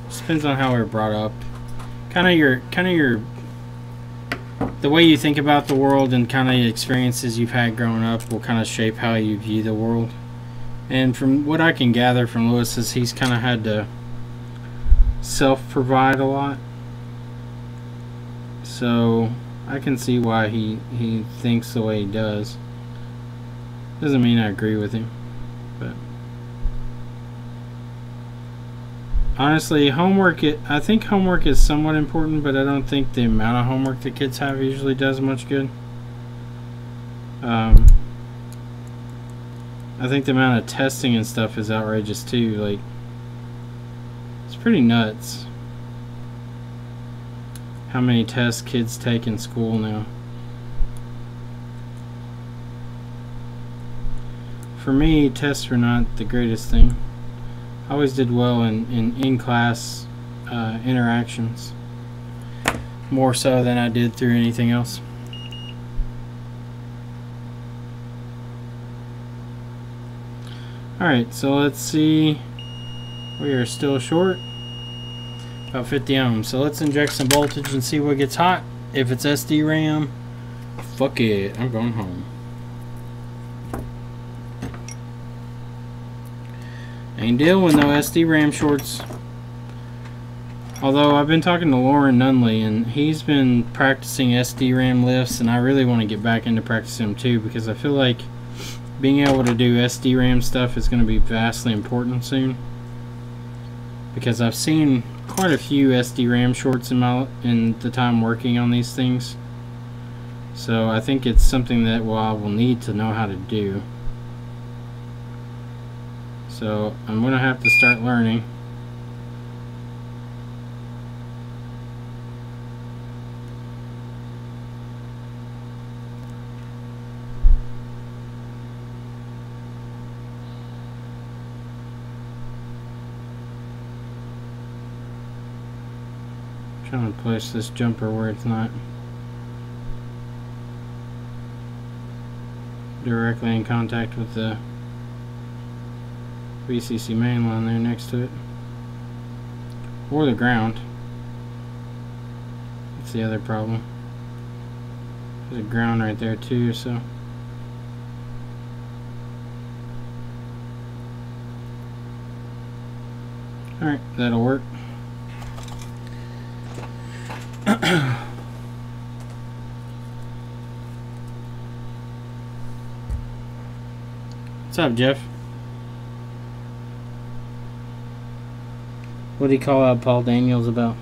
Just depends on how we're brought up. Kind of your the way you think about the world and kind of the experiences you've had growing up will kind of shape how you view the world. And from what I can gather from Lewis is he's kind of had to self-provide a lot. So I can see why he thinks the way he does. Doesn't mean I agree with him, but honestly, I think homework is somewhat important, but I don't think the amount of homework the kids have usually does much good. I think the amount of testing and stuff is outrageous too. Like, it's pretty nuts how many tests kids take in school now. For me, tests were not the greatest thing. I always did well in class interactions, more so than I did through anything else. Alright, so let's see. We are still short. About 50 ohms. So let's inject some voltage and see what gets hot. If it's SD RAM, fuck it, I'm going home. Ain't dealing with no SD RAM shorts. Although I've been talking to Lauren Nunley and he's been practicing SD RAM lifts, and I really want to get back into practicing them too, because I feel like being able to do SD RAM stuff is going to be vastly important soon. Because I've seen quite a few SD RAM shorts in the time working on these things. So I think it's something that I will need to know how to do. So I'm going to have to start learning. I'm trying to place this jumper where it's not directly in contact with the VCC main line there next to it, or the ground. That's the other problem. There's a ground right there too, so alright, that'll work. What's up, Jeff? What did he call out Paul Daniels about?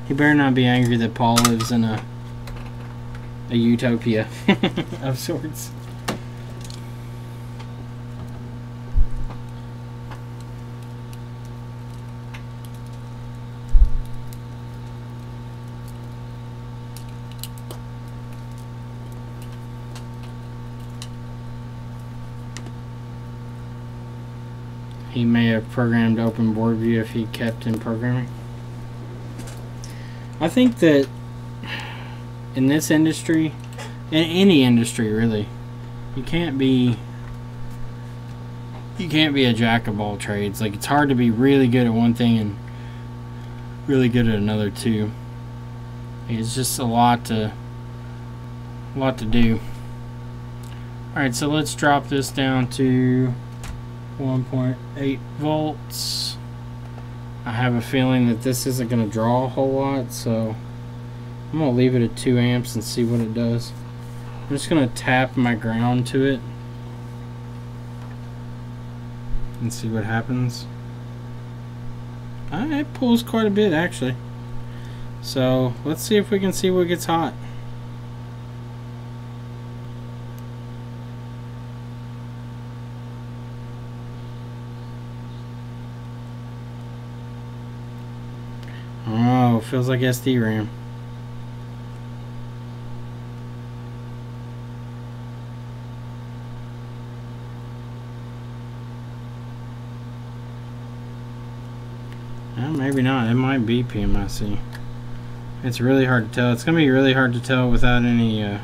He better not be angry that Paul lives in a utopia of sorts. he may have programmed open board view if he kept in programming. I think that in this industry, in any industry really, you can't be a jack of all trades. Like, it's hard to be really good at one thing and really good at another too. It's just a lot to do. Alright, so let's drop this down to 1.8 volts. I have a feeling that this isn't going to draw a whole lot, so I'm going to leave it at 2 amps and see what it does. I'm just going to tap my ground to it and see what happens. It pulls quite a bit actually. So let's see if we can see what gets hot. Oh, feels like SD RAM. Maybe not. It might be PMIC. It's really hard to tell. It's gonna be really hard to tell without any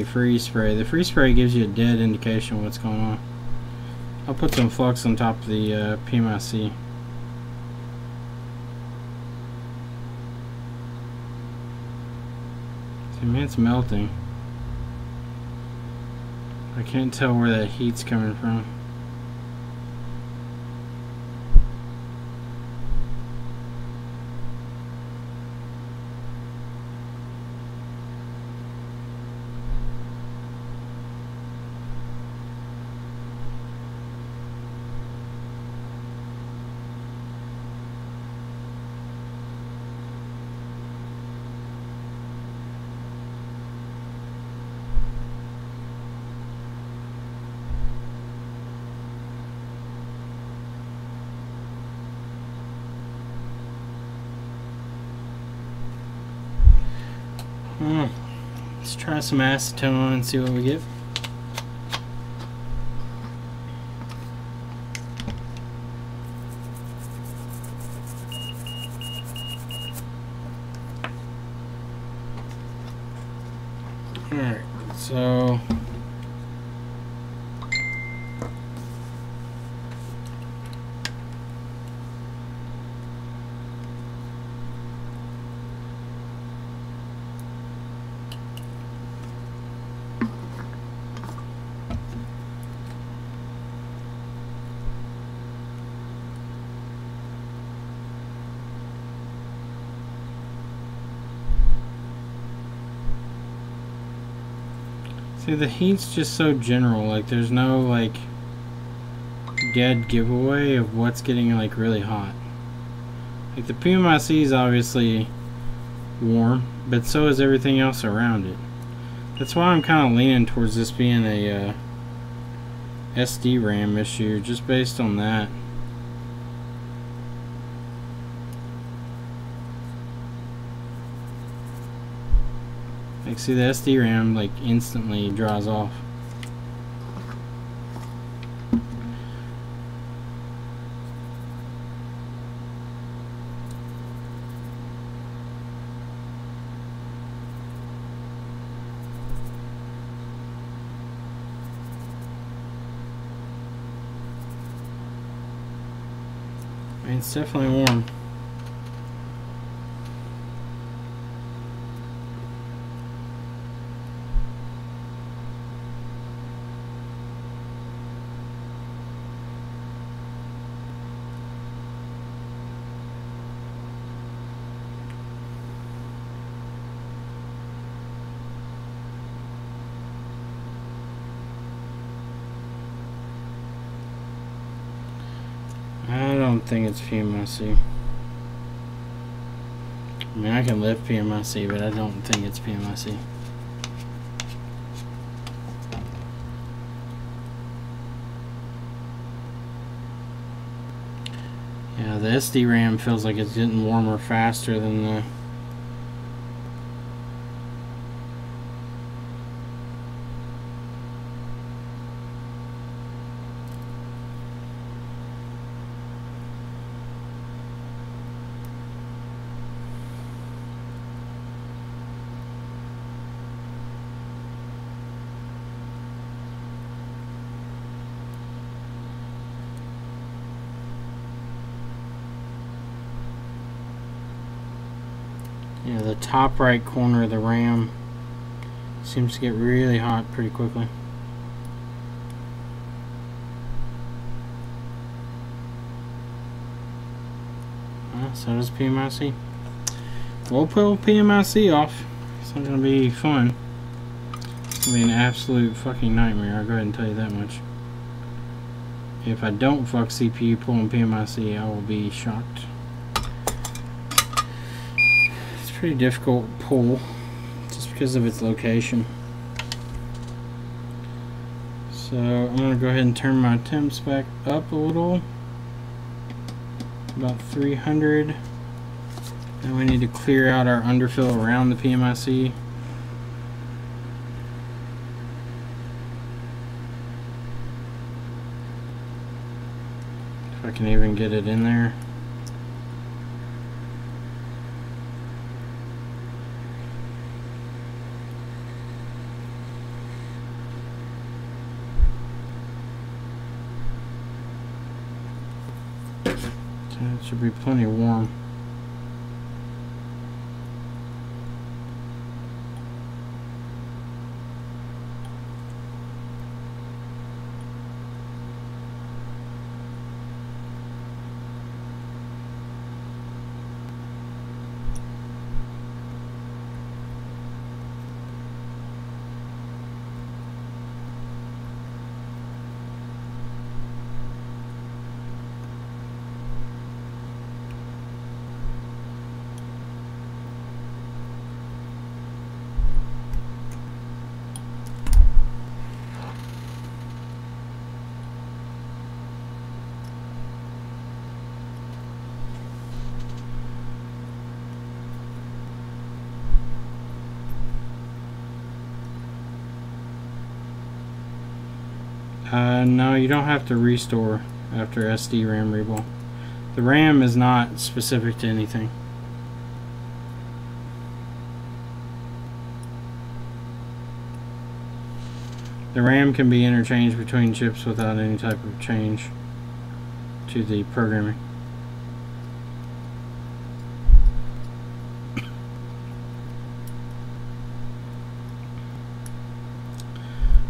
freeze spray. The freeze spray gives you a dead indication of what's going on. I'll put some flux on top of the PMIC. See, man, it's melting. I can't tell where that heat's coming from. Let's try some acetone and see what we get. Alright, so see, the heat's just so general, like there's no like dead giveaway of what's getting like really hot. Like the PMIC is obviously warm, but so is everything else around it. That's why I'm kind of leaning towards this being a SD RAM issue, just based on that. Like, see, the SD RAM like instantly draws off. I mean, it's definitely warm. I don't think it's PMIC. I mean, I can lift PMIC, but I don't think it's PMIC. Yeah, the SD RAM feels like it's getting warmer faster than the Yeah, the top right corner of the RAM seems to get really hot pretty quickly. So does PMIC. We'll pull PMIC off. It's not going to be fun. It's going to be an absolute fucking nightmare. I'll go ahead and tell you that much. If I don't fuck CPU pulling PMIC, I will be shocked. It's pretty difficult to pull just because of its location. So I'm going to go ahead and turn my temps back up a little. About 300. And we need to clear out our underfill around the PMIC. If I can even get it in there. It should be plenty warm. No, you don't have to restore after SD RAM rebuild. The RAM is not specific to anything. The RAM can be interchanged between chips without any type of change to the programming.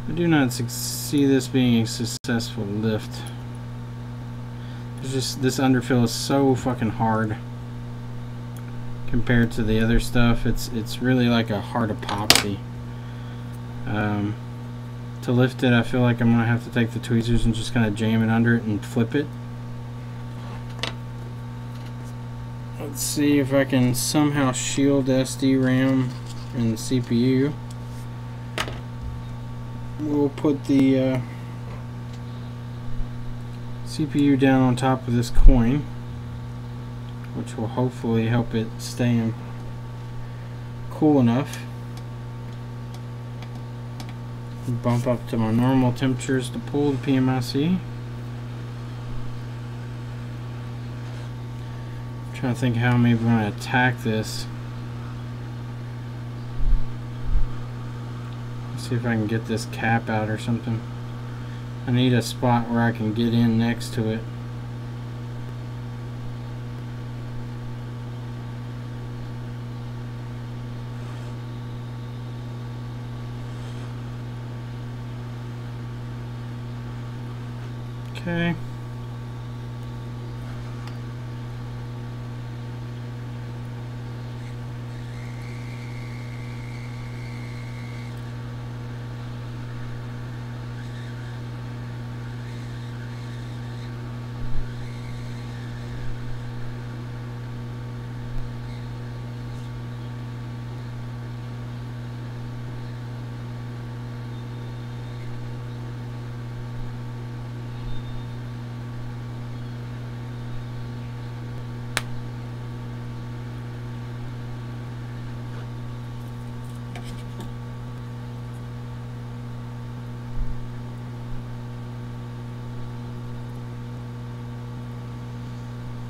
I do not see this being a successful lift. It's just this underfill is so fucking hard compared to the other stuff. It's really like a hard epoxy. To lift it, I feel like I'm gonna have to take the tweezers and just kind of jam it under it and flip it. Let's see if I can somehow shield the SD RAM and the CPU. We'll put the CPU down on top of this coin, which will hopefully help it stay cool enough. Bump up to my normal temperatures to pull the PMIC. I'm trying to think how I'm even going to attack this. See if I can get this cap out or something. I need a spot where I can get in next to it. Okay.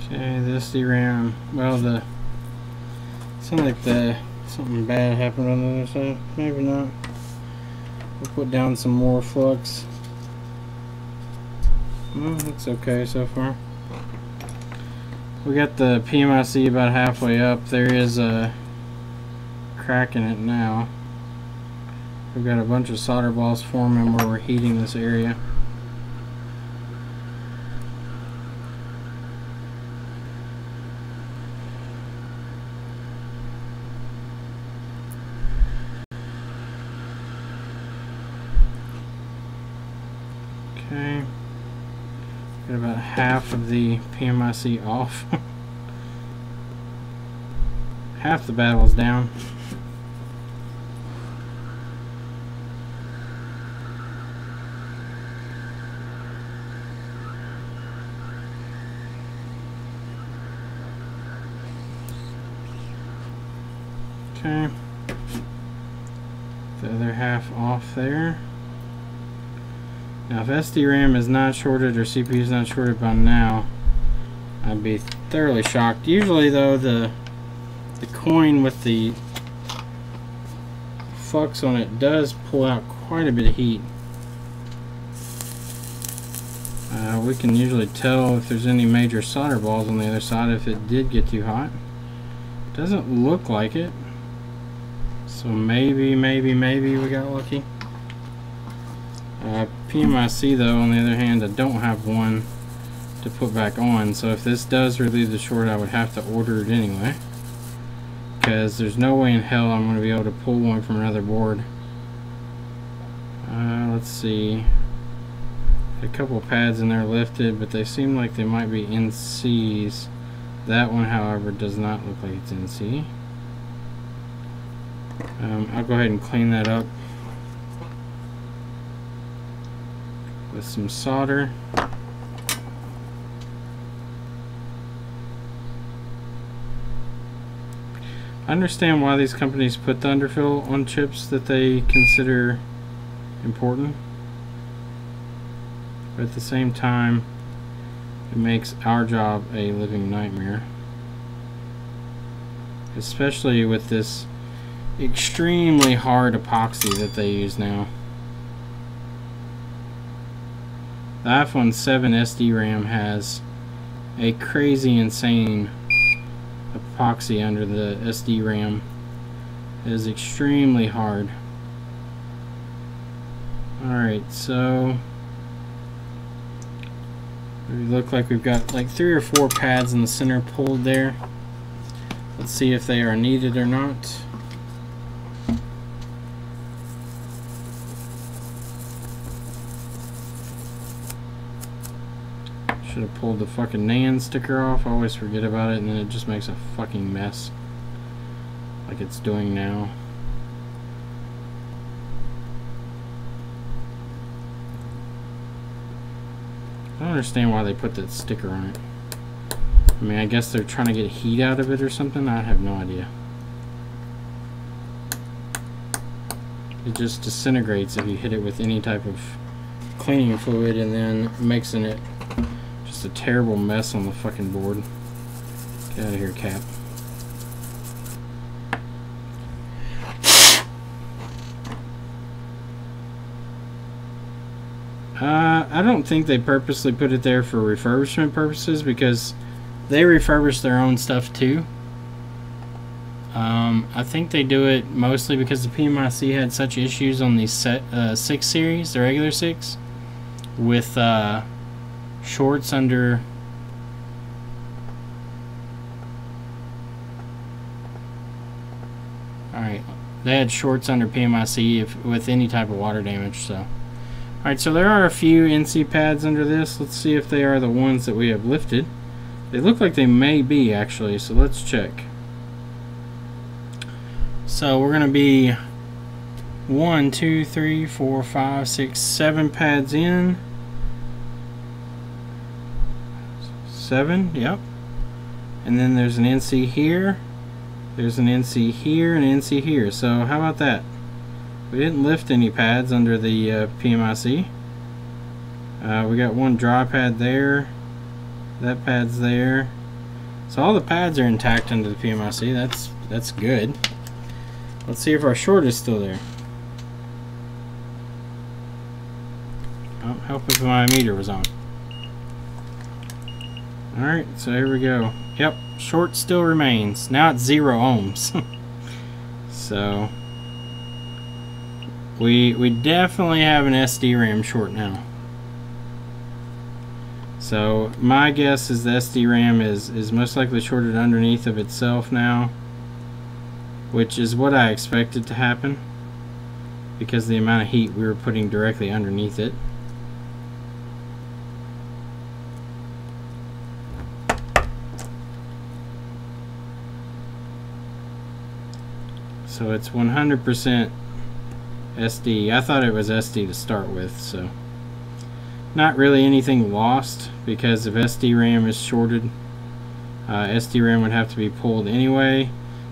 Okay, this DRAM. Well, sounds like something bad happened on the other side. Maybe not. We'll put down some more flux. Well, looks okay so far. We got the PMIC about halfway up. There is a cracking it now. We've got a bunch of solder balls forming where we're heating this area. Okay, got about half of the PMIC off. Half the battle's down. Okay, the other half off there. Now if SDRAM is not shorted or CPU is not shorted by now, I'd be thoroughly shocked. Usually though, the coin with the flux on it does pull out quite a bit of heat. We can usually tell if there's any major solder balls on the other side if it did get too hot. Doesn't look like it. So maybe we got lucky. PMIC though, on the other hand, I don't have one to put back on, so if this does relieve the short, I would have to order it anyway, because there's no way in hell I'm going to be able to pull one from another board. Let's see, a couple pads in there lifted, but they seem like they might be NCs. That one, however, does not look like it's NC. I'll go ahead and clean that up with some solder. I understand why these companies put the underfill on chips that they consider important, but at the same time it makes our job a living nightmare, especially with this extremely hard epoxy that they use now. The iPhone 7 SDRAM has a crazy insane epoxy under the SDRAM. It is extremely hard. Alright, so we look like we've got like 3 or 4 pads in the center pulled there. Let's see if they are needed or not. Should have pulled the fucking NAND sticker off. I always forget about it and then it just makes a fucking mess like it's doing now. I don't understand why they put that sticker on it. I mean, I guess they're trying to get heat out of it or something. I have no idea. It just disintegrates if you hit it with any type of cleaning fluid, and then mixing it just a terrible mess on the fucking board. Get out of here, Cap. I don't think they purposely put it there for refurbishment purposes, because they refurbish their own stuff too. I think they do it mostly because the PMIC had such issues on the 6 series, the regular 6, with shorts under they had shorts under PMIC with any type of water damage. So alright, so there are a few NC pads under this. Let's see if they are the ones that we have lifted. They look like they may be, actually, so let's check. So we're gonna be 1, 2, 3, 4, 5, 6, 7 pads in. 7, yep. And then there's an NC here, there's an NC here, and an NC here. So how about that? We didn't lift any pads under the PMIC. We got one dry pad there, that pad's there. So all the pads are intact under the PMIC. That's good. Let's see if our short is still there. Oh, help if my meter was on. Alright, so here we go. Yep, short still remains. Now it's 0 ohms. So we definitely have an SD RAM short now. So my guess is the SD RAM is most likely shorted underneath of itself now, which is what I expected to happen because of the amount of heat we were putting directly underneath it. So it's 100% SD. I thought it was SD to start with, so not really anything lost, because if SD RAM is shorted, SD RAM would have to be pulled anyway.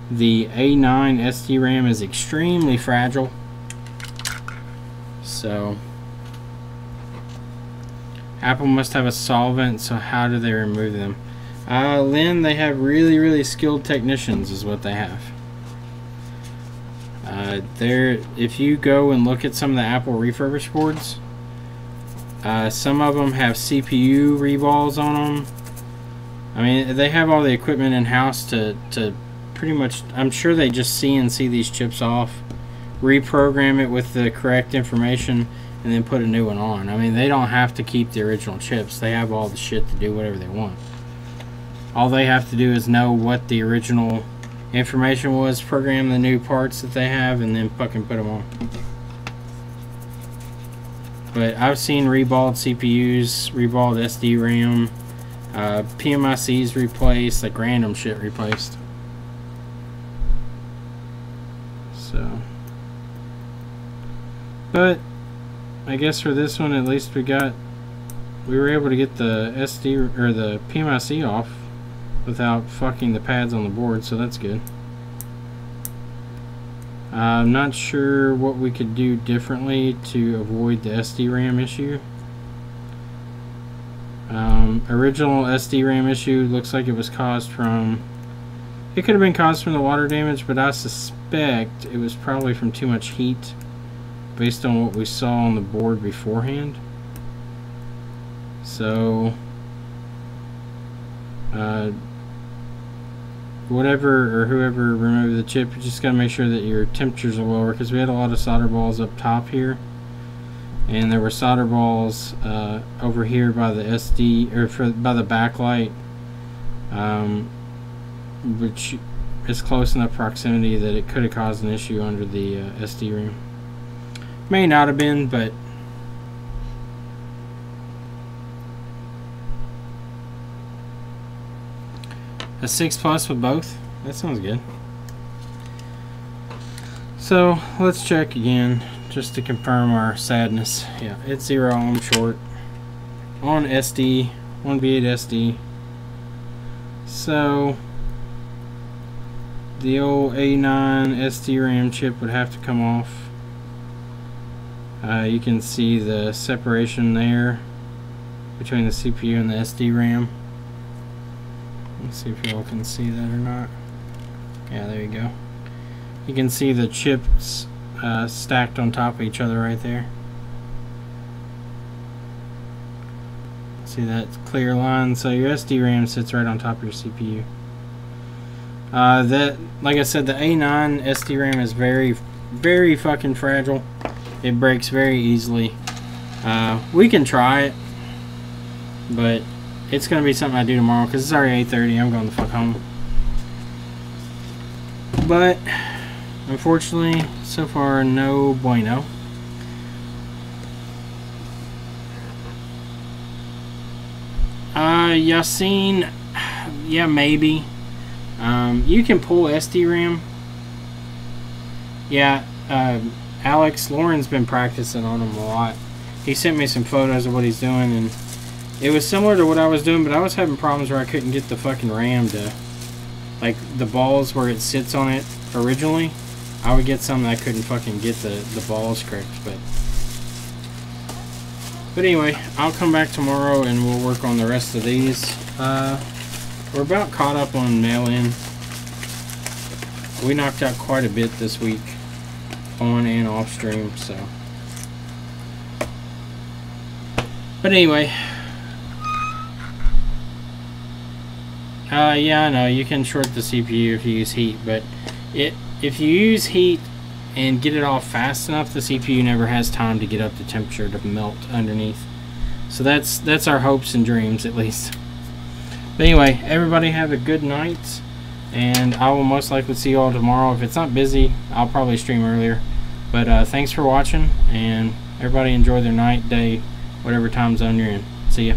The A9 SD RAM is extremely fragile, so Apple must have a solvent. So how do they remove them? Lynn, they have really skilled technicians is what they have. If you go and look at some of the Apple refurbished boards, some of them have CPU reballs on them. I mean, they have all the equipment in-house to pretty much, I'm sure they just CNC these chips off, reprogram it with the correct information, and then put a new one on. I mean, they don't have to keep the original chips. They have all the shit to do whatever they want. All they have to do is know what the original information was, program the new parts that they have, and then fucking put them on. But I've seen reballed CPUs, reballed SD RAM, PMICs replaced, like random shit replaced. So, but I guess for this one, at least we were able to get the SD or the PMIC off without fucking the pads on the board, so that's good. I'm not sure what we could do differently to avoid the SD RAM issue. Original SD RAM issue looks like it was caused from, it could have been caused from the water damage, but I suspect it was probably from too much heat based on what we saw on the board beforehand. So whatever or whoever removed the chip, you just got to make sure that your temperatures are lower, because we had a lot of solder balls up top here, and there were solder balls over here by the SD or by the backlight, which is close enough proximity that it could have caused an issue under the SD RAM. May not have been, but a 6+ with both? That sounds good. So let's check again just to confirm our sadness. Yeah, it's 0 ohm short on SD, 1B8 SD. So the old A9 SD RAM chip would have to come off. You can see the separation there between the CPU and the SD RAM. Let's see if y'all can see that or not. Yeah, there you go. You can see the chips stacked on top of each other right there. See that clear line? So your SD RAM sits right on top of your CPU. That, like I said, the A9 SD RAM is very fucking fragile. It breaks very easily. We can try it, but it's gonna be something I do tomorrow because it's already 8:30. I'm going the fuck home. But unfortunately, so far, no bueno. Yasin, yeah, maybe. You can pull SD RAM. Yeah, Alex, Lauren's been practicing on them a lot. He sent me some photos of what he's doing, and it was similar to what I was doing, but I was having problems where I couldn't get the fucking RAM to, like, the balls where it sits on it originally. I would get some that I couldn't fucking get the balls correct, but anyway, I'll come back tomorrow and we'll work on the rest of these. We're about caught up on mail-in. We knocked out quite a bit this week, on and off stream, so. But anyway. Yeah, I know, you can short the CPU if you use heat, but if you use heat and get it off fast enough, the CPU never has time to get up the temperature to melt underneath. So that's our hopes and dreams, at least. But anyway, everybody have a good night, and I will most likely see you all tomorrow. If it's not busy, I'll probably stream earlier. But thanks for watching, and everybody enjoy their night, day, whatever time zone you're in. See ya.